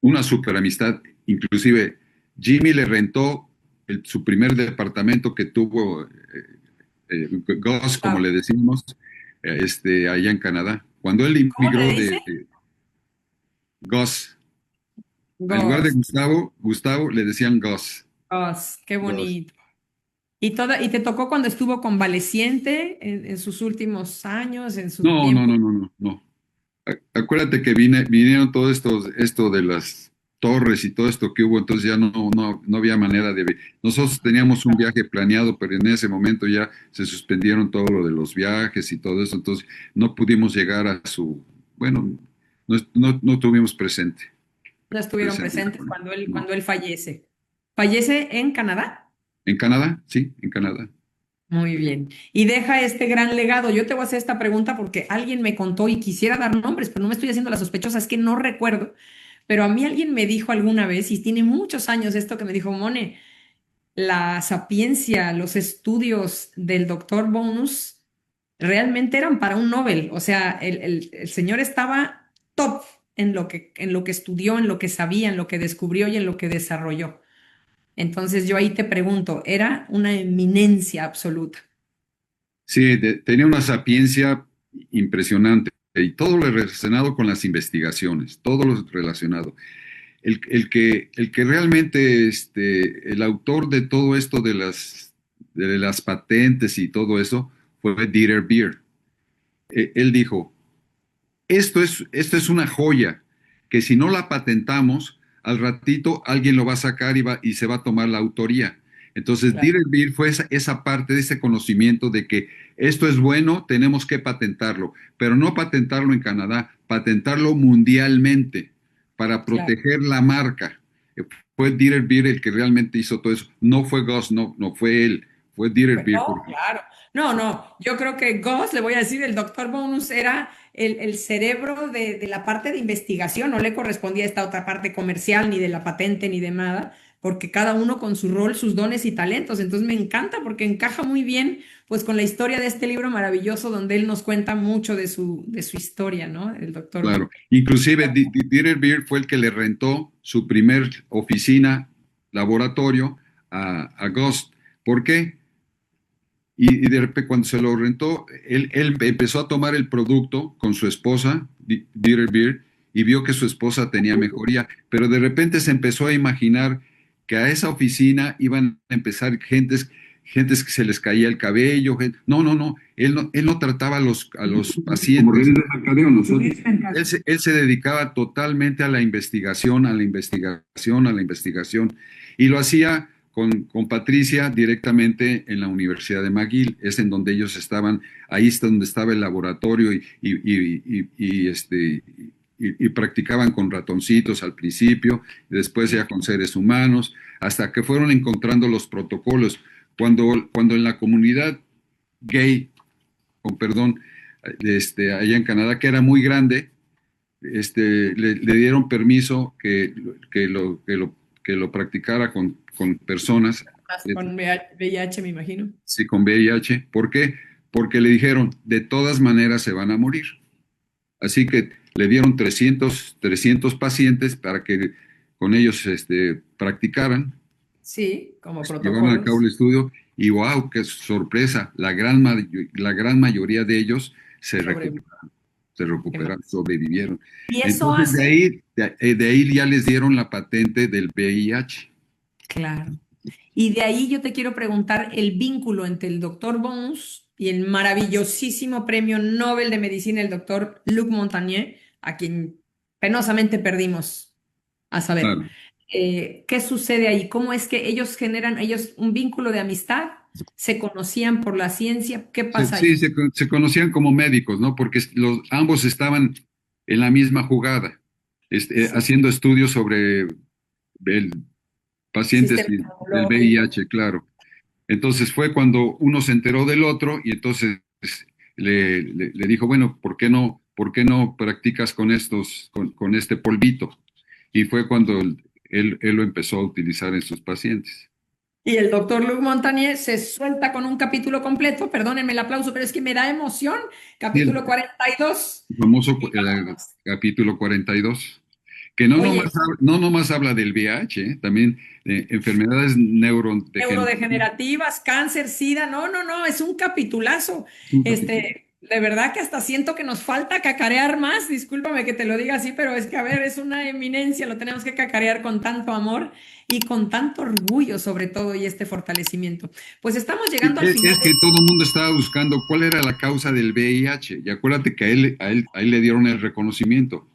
Una super amistad. Inclusive Jimmy le rentó su primer departamento que tuvo, Gus, como Wow. le decimos, allá en Canadá. Cuando él ¿Cómo le inmigró dice? de Gus, en lugar de Ghost. Gustavo, Gustavo le decían Gus. Ghost, qué Gus. bonito. Y te tocó cuando estuvo convaleciente en sus últimos años, en su No, no, tiempo. no, no, no, no. Acuérdate que vinieron todo esto de las torres y todo esto que hubo, entonces ya no había manera de. Nosotros teníamos un viaje planeado, pero en ese momento ya se suspendieron todo lo de los viajes y todo eso, entonces no pudimos llegar a bueno, no tuvimos No estuvieron presente presentes con él. No. cuando él fallece. ¿Fallece en Canadá? ¿En Canadá? Sí, en Canadá. Muy bien. Y deja este gran legado. Yo te voy a hacer esta pregunta porque alguien me contó y quisiera dar nombres, pero no me estoy haciendo la sospechosa, es que no recuerdo. Pero a mí alguien me dijo alguna vez, y tiene muchos años esto que me dijo, Mone, la sapiencia, los estudios del doctor Bonus realmente eran para un Nobel. O sea, el señor estaba top en lo que estudió, en lo que sabía, en lo que descubrió y en lo que desarrolló. Entonces yo ahí te pregunto, era una eminencia absoluta. Sí, tenía una sapiencia impresionante y todo lo relacionado con las investigaciones, todo lo relacionado. El que realmente, el autor de todo esto de las patentes y todo eso fue Dieter Beer. Él dijo, esto es una joya que si no la patentamos, al ratito alguien lo va a sacar y se va a tomar la autoría. Entonces, Claro. Dieter Beer fue esa parte de ese conocimiento de que esto es bueno, tenemos que patentarlo, pero no patentarlo en Canadá, patentarlo mundialmente para Claro. proteger la marca. Fue Dieter Beer el que realmente hizo todo eso. No fue Gus, no fue él, fue Dieter Beer. No, claro. No, no, yo creo que Goss, le voy a decir, el doctor Bonus era el cerebro de la parte de investigación, no le correspondía esta otra parte comercial, ni de la patente, ni de nada, porque cada uno con su rol, sus dones y talentos. Entonces me encanta porque encaja muy bien pues con la historia de este libro maravilloso donde él nos cuenta mucho de su historia, ¿no? El doctor Claro, inclusive Dieter Beer fue el que le rentó su primer oficina, laboratorio a Ghost. ¿Por qué? Y de repente cuando se lo rentó, él empezó a tomar el producto con su esposa, Dieter Beer, y vio que su esposa tenía mejoría, pero de repente se empezó a imaginar que a esa oficina iban a empezar gentes que se les caía el cabello. No, él no trataba a los Como pacientes. Redes de Mercadeo, nosotros. Él se dedicaba totalmente a la investigación, a la investigación, a la investigación, y lo hacía con Patricia directamente en la Universidad de McGill, es en donde ellos estaban, ahí es donde estaba el laboratorio y practicaban con ratoncitos al principio, y después ya con seres humanos, hasta que fueron encontrando los protocolos. Cuando en la comunidad gay, con perdón, allá en Canadá, que era muy grande, le dieron permiso que lo practicara con personas, con VIH, me imagino. sí, con VIH. ¿Por qué? Porque le dijeron, de todas maneras se van a morir. Así que le dieron 300 pacientes para que con ellos practicaran, Sí, como llevaran a cabo protocolos. el estudio y wow, qué sorpresa, la gran mayoría de ellos se Sobre. recuperaron, sobrevivieron. Y eso Entonces de hace, ahí, de ahí ya les dieron la patente del VIH. claro. Y de ahí yo te quiero preguntar el vínculo entre el doctor Bones y el maravillosísimo premio Nobel de Medicina, el doctor Luc Montagnier, a quien penosamente perdimos a saber. Claro. ¿Qué sucede ahí? ¿Cómo es que ellos generan, ellos un vínculo de amistad? ¿Se conocían por la ciencia? ¿Qué pasa Sí, ahí? se conocían como médicos, ¿no? Porque ambos estaban en la misma jugada, Sí, haciendo estudios sobre pacientes sistema del inmunológico. VIH, claro. Entonces fue cuando uno se enteró del otro y entonces le dijo, bueno, ¿por qué no practicas con este polvito? Y fue cuando él lo empezó a utilizar en sus pacientes. Y el doctor Luc Montagnier se suelta con un capítulo completo, perdónenme el aplauso, pero es que me da emoción. Sí, Capítulo 42. el famoso Y vamos. capítulo 42, que Oye, no nomás habla del VIH, también de enfermedades neurodegenerativas. neurodegenerativas, cáncer, SIDA, no, no, no, es un capitulazo. Es un capítulo. De verdad que hasta siento que nos falta cacarear más, discúlpame que te lo diga así, pero es que, a ver, es una eminencia, lo tenemos que cacarear con tanto amor y con tanto orgullo sobre todo y este fortalecimiento. Pues estamos llegando al final Es que todo el mundo estaba buscando cuál era la causa del VIH, y acuérdate que a él le dieron el reconocimiento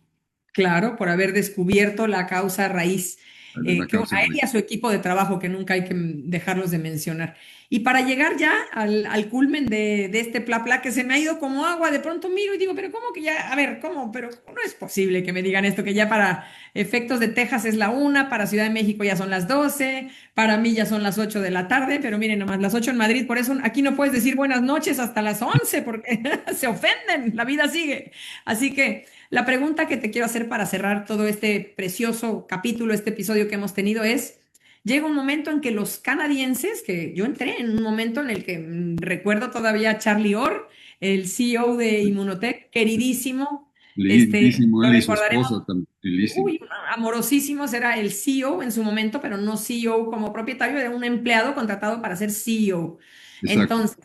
claro, por haber descubierto la causa raíz. de la causa A él y raíz. a su equipo de trabajo, que nunca hay que dejarlos de mencionar. Y para llegar ya al culmen de este pla pla que se me ha ido como agua, de pronto miro y digo, pero ¿cómo que ya? A ver, ¿cómo? Pero no es posible que me digan esto, que ya para efectos de Texas es la 1, para Ciudad de México ya son las 12, para mí ya son las 8 de la tarde, pero miren nomás, las 8 en Madrid, por eso aquí no puedes decir buenas noches hasta las 11 porque se ofenden, la vida sigue. Así que... La pregunta que te quiero hacer para cerrar todo este precioso capítulo, este episodio que hemos tenido es, llega un momento en que los canadienses, que yo entré en un momento en el que recuerdo todavía a Charlie Orr, el CEO de Immunotech, queridísimo, Lindísimo, lo él y su recordaremos, esposa también, lindísimo. uy, amorosísimos, era el CEO en su momento, pero no CEO como propietario, era un empleado contratado para ser CEO. Exacto. Entonces,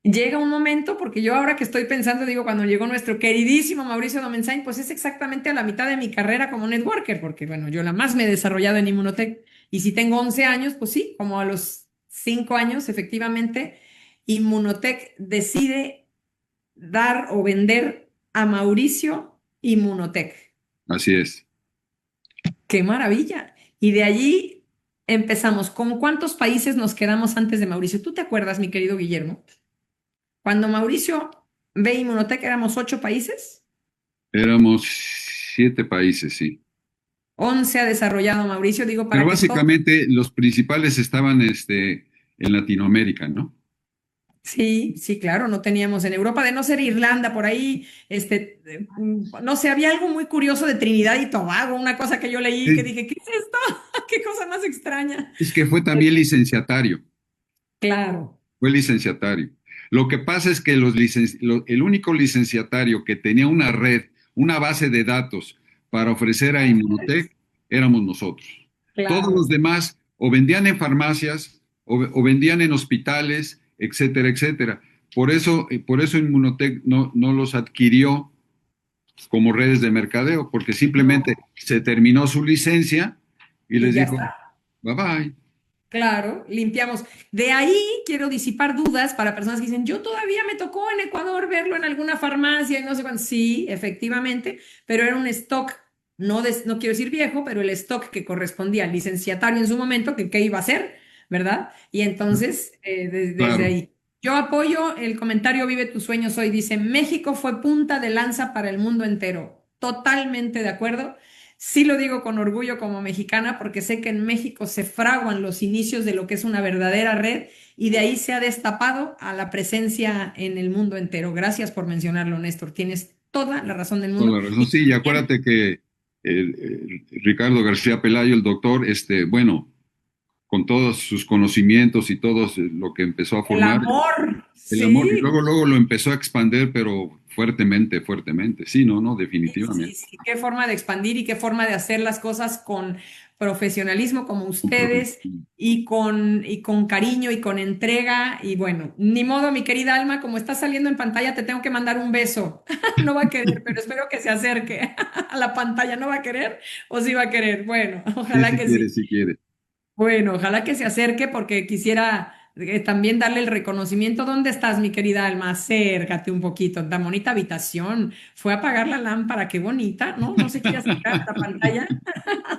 llega un momento, porque yo ahora que estoy pensando, digo, cuando llegó nuestro queridísimo Mauricio Domenzain, pues es exactamente a la mitad de mi carrera como networker, porque bueno, yo la más me he desarrollado en Immunotech, y si tengo 11 años, pues sí, como a los 5 años, efectivamente, Immunotech decide dar o vender a Mauricio Immunotech. Así es. ¡Qué maravilla! Y de allí empezamos. ¿Con cuántos países nos quedamos antes de Mauricio? ¿Tú te acuerdas, mi querido Guillermo? Cuando Mauricio ve Inmunotech éramos 8 países, Éramos 7 países, sí. 11 ha desarrollado Mauricio, digo, Pero para que todo, básicamente los principales estaban en Latinoamérica, ¿no? sí, sí, claro, no teníamos en Europa, de no ser Irlanda, por ahí, no sé, había algo muy curioso de Trinidad y Tobago, una cosa que yo leí que Sí. dije, ¿qué es esto? ¿Qué cosa más extraña? Es que fue también licenciatario, Claro, fue licenciatario. Lo que pasa es que el único licenciatario que tenía una red, una base de datos para ofrecer a Inmunotech, éramos nosotros. Todos los claro. demás o vendían en farmacias o vendían en hospitales, etcétera, etcétera. Por eso Inmunotech no los adquirió como redes de mercadeo, porque simplemente No, se terminó su licencia y y les ya dijo, está. bye bye. Claro, limpiamos. De ahí quiero disipar dudas para personas que dicen, yo todavía me tocó en Ecuador verlo en alguna farmacia y no sé cuándo. Sí, efectivamente, pero era un stock, no quiero decir viejo, pero el stock que correspondía al licenciatario en su momento, que qué iba a hacer, ¿verdad? Y entonces, desde Claro, ahí. Yo apoyo el comentario Vive tus sueños hoy. Dice, México fue punta de lanza para el mundo entero. Totalmente de acuerdo. Sí lo digo con orgullo como mexicana porque sé que en México se fraguan los inicios de lo que es una verdadera red y de ahí se ha destapado a la presencia en el mundo entero. Gracias por mencionarlo, Néstor. Tienes toda la razón del mundo. toda la razón. Y Sí, y también acuérdate que Ricardo García Pelayo, el doctor, bueno, con todos sus conocimientos y todo lo que empezó a el formar, amor, el amor, y sí. luego lo empezó a expandir, pero fuertemente, fuertemente. Sí, no, Sí, sí, definitivamente. sí, qué forma de expandir y qué forma de hacer las cosas con profesionalismo como Un ustedes profesional. y con cariño y con entrega. Y bueno, ni modo, mi querida Alma, como está saliendo en pantalla, te tengo que mandar un beso. No va a querer, pero espero que se acerque a la pantalla. ¿No va a querer o sí va a querer? Bueno, Sí, ojalá sí que quiere, sí. sí quiere. Bueno, ojalá que se acerque porque quisiera también darle el reconocimiento. ¿Dónde estás, mi querida Alma? Acércate un poquito. Tan bonita habitación. Fue a apagar la lámpara. Qué bonita, ¿no? No se quiere acercar a la pantalla.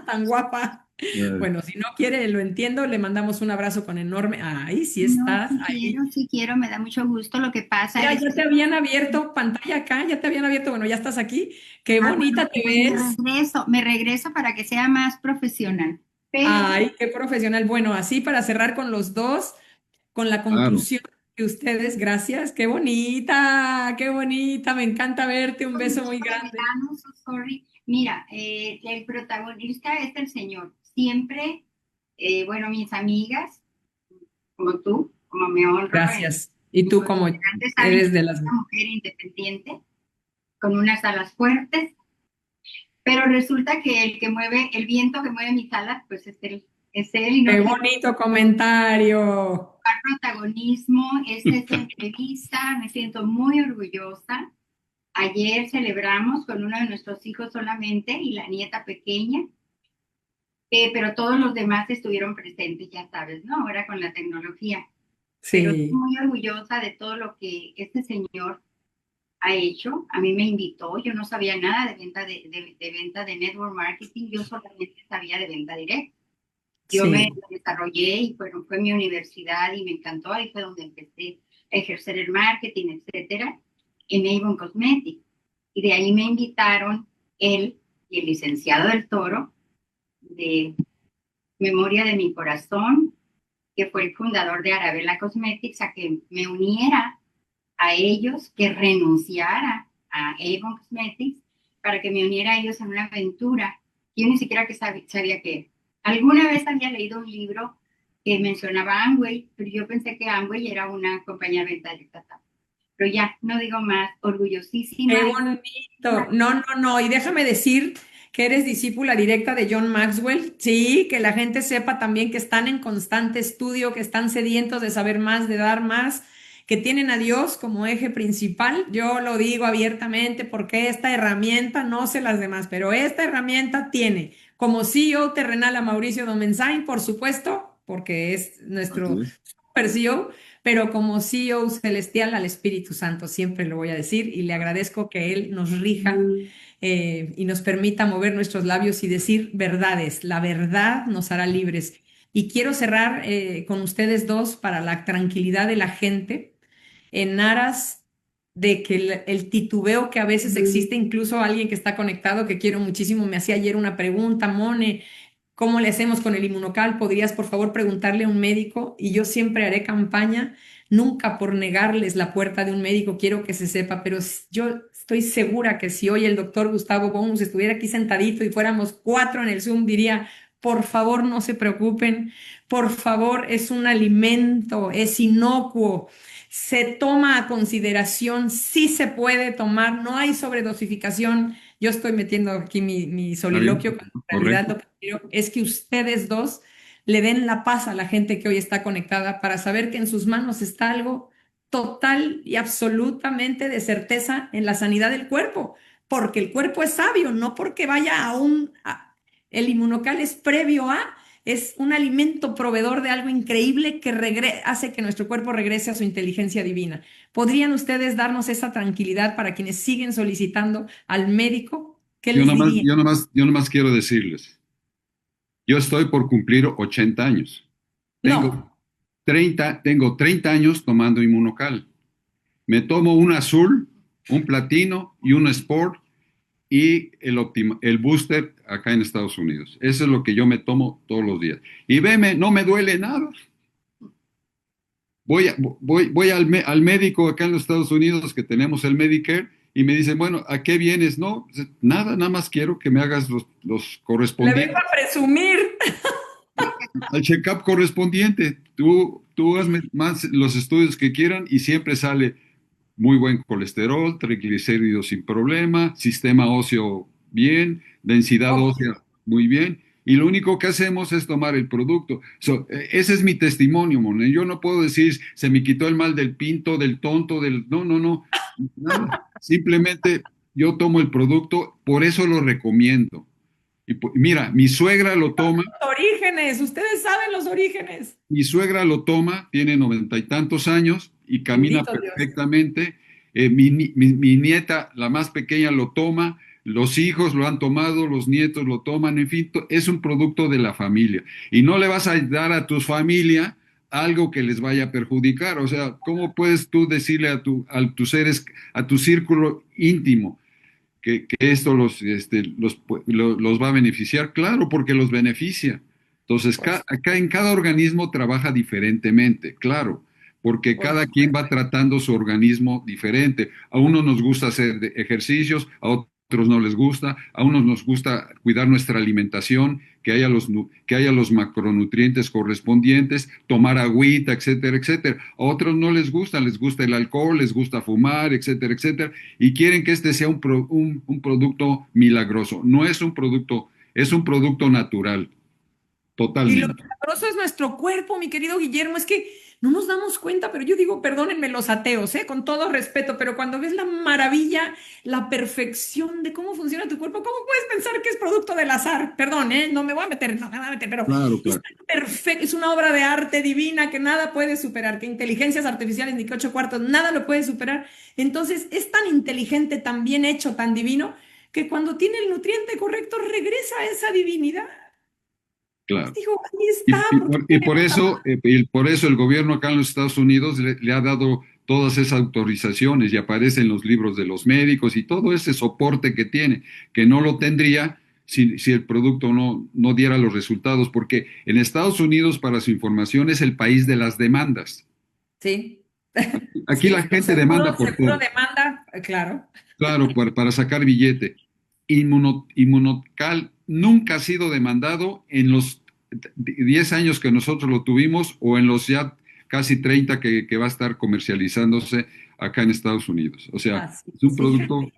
Tan guapa. Eh, Bueno, si no quiere, lo entiendo. Le mandamos un abrazo con enorme. Ay, sí No, estás ahí. sí quiero, me da mucho gusto. Lo que pasa Mira, es ya te que, habían abierto pantalla acá. Ya te habían abierto. Bueno, ya estás aquí. Qué bueno, bonita te pues ves. me regreso para que sea más profesional. Pero Ay, qué profesional. Bueno, así para cerrar con los dos. Con la claro. conclusión de ustedes, gracias. Qué bonita, me encanta verte, un con beso mucho muy de grande. verano, so sorry. Mira, el protagonista es el señor. siempre, bueno, mis amigas, como tú, como me honro, Gracias. Y tú los como integrantes saben que eres de soy las... una mujer independiente, con unas alas fuertes, pero resulta que el que mueve, el viento que mueve mis alas, pues es él y no ¡Qué quiero bonito comentario! dar protagonismo. Esta es entrevista, me siento muy orgullosa. Ayer celebramos con uno de nuestros hijos solamente y la nieta pequeña, pero todos los demás estuvieron presentes, ya sabes, ¿no? Ahora con la tecnología. Pero estoy Sí, muy orgullosa de todo lo que este señor ha hecho. A mí me invitó, yo no sabía nada de venta de venta de network marketing, yo solamente sabía de venta directa. Yo me sí. desarrollé y bueno, fue mi universidad y me encantó, ahí fue donde empecé a ejercer el marketing, etcétera, en Avon Cosmetics. Y de ahí me invitaron él y el licenciado del Toro de Memoria de mi Corazón, que fue el fundador de Arabella Cosmetics, a que me uniera a ellos, que renunciara a Avon Cosmetics para que me uniera a ellos en una aventura. Yo ni siquiera sabía que alguna vez había leído un libro que mencionaba Amway, pero yo pensé que Amway era una compañía de venta directa. Pero ya, no digo más, ¡Qué orgullosísima. bonito! No, no, no. Y déjame decir que eres discípula directa de John Maxwell. Sí, que la gente sepa también que están en constante estudio, que están sedientos de saber más, de dar más, que tienen a Dios como eje principal. Yo lo digo abiertamente porque esta herramienta, no sé las demás, pero esta herramienta tiene como CEO terrenal a Mauricio Domenzain, por supuesto, porque es Así nuestro es. super CEO, pero como CEO celestial al Espíritu Santo, siempre lo voy a decir, y le agradezco que Él nos rija y nos permita mover nuestros labios y decir verdades. La verdad nos hará libres. Y quiero cerrar con ustedes dos para la tranquilidad de la gente, en aras de que el titubeo que a veces existe, incluso alguien que está conectado, que quiero muchísimo, me hacía ayer una pregunta, Mone. ¿Cómo le hacemos con el inmunocal? ¿Podrías, por favor, preguntarle a un médico? Y yo siempre haré campaña, nunca por negarles la puerta de un médico, quiero que se sepa, pero yo estoy segura que si hoy el doctor Gustavo Bonus estuviera aquí sentadito y fuéramos cuatro en el Zoom, diría, por favor, no se preocupen, por favor, es un alimento, es inocuo, se toma a consideración, sí se puede tomar, no hay sobredosificación. Yo estoy metiendo aquí mi ¿Está bien? soliloquio, en realidad Correcto. lo que quiero es que ustedes dos le den la paz a la gente que hoy está conectada para saber que en sus manos está algo total y absolutamente de certeza en la sanidad del cuerpo, porque el cuerpo es sabio, no porque vaya el inmunocal es previo a, es un alimento proveedor de algo increíble que hace que nuestro cuerpo regrese a su inteligencia divina. ¿Podrían ustedes darnos esa tranquilidad para quienes siguen solicitando al médico? ¿Qué Yo les nomás, dirían? yo nomás, yo nomás quiero decirles, yo estoy por cumplir 80 años. Tengo No. 30 años tomando Inmunocal. Me tomo un azul, un platino y un sport y el booster acá en Estados Unidos. Eso es lo que yo me tomo todos los días. Y veme, no me duele nada. Voy al médico acá en los Estados Unidos que tenemos el Medicare y me dicen, bueno, ¿a qué vienes? No, nada más quiero que me hagas los Le vengo correspondientes, a presumir. al check-up correspondiente. Tú hazme más los estudios que quieran y siempre sale muy buen colesterol, triglicéridos sin problema, sistema óseo bien, densidad ósea muy bien. Y lo único que hacemos es tomar el producto. Ese es mi testimonio, Mone. Yo no puedo decir, se me quitó el mal del pinto, del tonto, del... No, no, no. Nada. Simplemente yo tomo el producto, por eso lo recomiendo. Mira, mi suegra lo toma. Los orígenes, ustedes saben los orígenes. Mi suegra lo toma, tiene 90 y tantos años y camina Bendito Dios. perfectamente. Mi nieta, la más pequeña, lo toma. Los hijos lo han tomado, los nietos lo toman, en fin, es un producto de la familia. Y no le vas a dar a tu familia algo que les vaya a perjudicar. O sea, ¿cómo puedes tú decirle a tus seres, a tu círculo íntimo, que esto los va a beneficiar? Claro, porque los beneficia. Entonces, Por, acá en cada organismo trabaja diferentemente, claro, porque por cada quien supuesto. va tratando su organismo diferente. A uno nos gusta hacer ejercicios, a otros otros no les gusta, a unos nos gusta cuidar nuestra alimentación, que haya los macronutrientes correspondientes, tomar agüita, etcétera, etcétera. A otros no les gusta el alcohol, les gusta fumar, etcétera, etcétera, y quieren que este sea un producto milagroso. No es un producto, es un producto natural, Y lo totalmente. milagroso es nuestro cuerpo, mi querido Guillermo, es que no nos damos cuenta, pero yo digo, perdónenme los ateos, con todo respeto, pero cuando ves la maravilla, la perfección de cómo funciona tu cuerpo, ¿cómo puedes pensar que es producto del azar? Perdón, no me voy a meter, no me voy a meter, pero Claro, es claro. tan perfecto, es una obra de arte divina que nada puede superar, que inteligencias artificiales ni que ocho cuartos, nada lo puede superar. Entonces, es tan inteligente, tan bien hecho, tan divino, que cuando tiene el nutriente correcto, regresa a esa divinidad. Claro. Digo, ahí está, porque Y por eso el gobierno acá en los Estados Unidos le ha dado todas esas autorizaciones y aparece en los libros de los médicos y todo ese soporte que tiene, que no lo tendría si el producto no diera los resultados, porque en Estados Unidos, para su información, es el país de las demandas. sí. Aquí la Sí, gente demanda por seguro todo. demanda, claro. Claro, para sacar billete. Inmunocal nunca ha sido demandado en los 10 años que nosotros lo tuvimos o en los ya casi 30 que va a estar comercializándose acá en Estados Unidos. O sea, Así es un es, producto fíjate.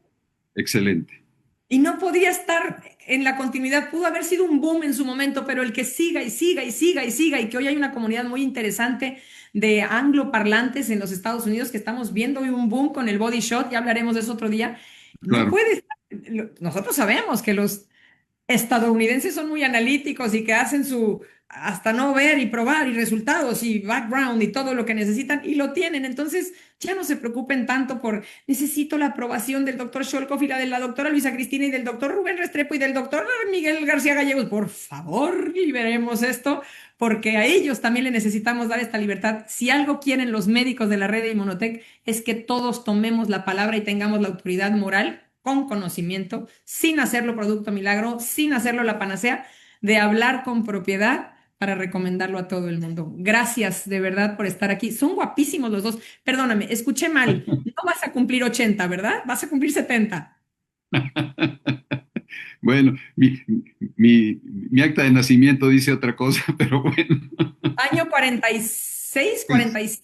excelente. Y no podía estar en la continuidad, pudo haber sido un boom en su momento, pero el que siga y siga y siga y siga, y que hoy hay una comunidad muy interesante de angloparlantes en los Estados Unidos que estamos viendo hoy un boom con el Body Shot, ya hablaremos de eso otro día. No Claro, puede estar, nosotros sabemos que los estadounidenses son muy analíticos y que hacen su hasta no ver y probar y resultados y background y todo lo que necesitan y lo tienen. Entonces, ya no se preocupen tanto por necesito la aprobación del doctor Sholkoff y la de la doctora Luisa Cristina y del doctor Rubén Restrepo y del doctor Miguel García Gallegos. Por favor, liberemos esto porque a ellos también le necesitamos dar esta libertad. Si algo quieren los médicos de la red de Inmunotech es que todos tomemos la palabra y tengamos la autoridad moral con conocimiento, sin hacerlo producto milagro, sin hacerlo la panacea, de hablar con propiedad para recomendarlo a todo el mundo. Gracias de verdad por estar aquí. Son guapísimos los dos. Perdóname, escuché mal. No vas a cumplir 80, ¿verdad? Vas a cumplir 70. bueno, mi acta de nacimiento dice otra cosa, pero bueno. Año 46, 46.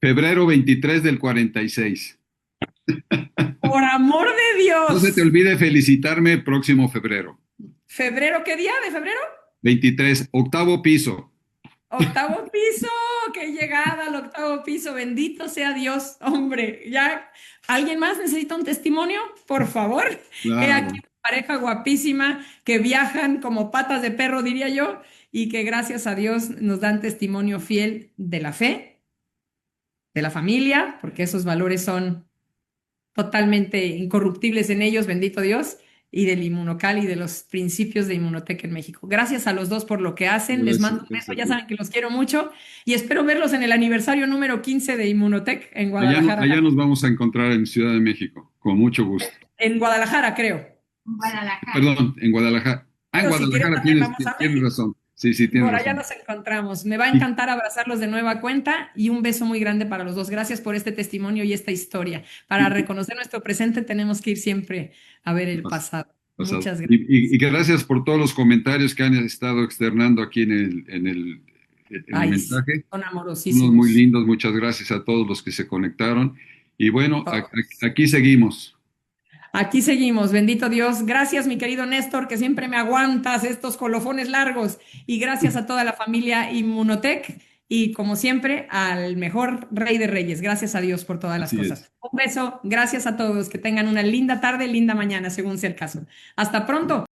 Febrero 23 del 46. Por amor de No se te Dios. olvide felicitarme próximo febrero. ¿Febrero qué día de febrero? 23, octavo piso. Octavo piso, qué llegada al octavo piso, bendito sea Dios, hombre, ya, ¿alguien más necesita un testimonio? Por favor, he aquí Claro. una pareja guapísima que viajan como patas de perro, diría yo, y que gracias a Dios nos dan testimonio fiel de la fe, de la familia, porque esos valores son totalmente incorruptibles en ellos, bendito Dios, y del Inmunocal y de los principios de Inmunotech en México. Gracias a los dos por lo que hacen, les Gracias, mando un beso, gracias a ya ti. saben que los quiero mucho y espero verlos en el aniversario número 15 de Inmunotech en Allá, Guadalajara, allá nos vamos a encontrar en Ciudad de México, con mucho gusto. en Guadalajara creo, Guadalajara. Perdón, en Guadalajara. Ah, en pero si quieren Guadalajara también tienes, vamos a tienes México. razón. Sí, sí, tienes Por allá razón. nos encontramos. Me va a Y encantar abrazarlos de nueva cuenta y un beso muy grande para los dos. Gracias por este testimonio y esta historia. Para reconocer nuestro presente tenemos que ir siempre a ver el pasado. pasado. Muchas gracias. Y que gracias por todos los comentarios que han estado externando aquí en el Ay, sí, mensaje. son Unos muy amorosísimos. lindos. Muchas gracias a todos los que se conectaron. Y bueno, Todos. aquí seguimos. Aquí seguimos, bendito Dios. Gracias, mi querido Néstor, que siempre me aguantas estos colofones largos. Y gracias a toda la familia Inmunotech y, como siempre, al mejor Rey de Reyes. Gracias a Dios por todas las Así es. cosas. Un beso, gracias a todos. Que tengan una linda tarde, linda mañana, según sea el caso. Hasta pronto.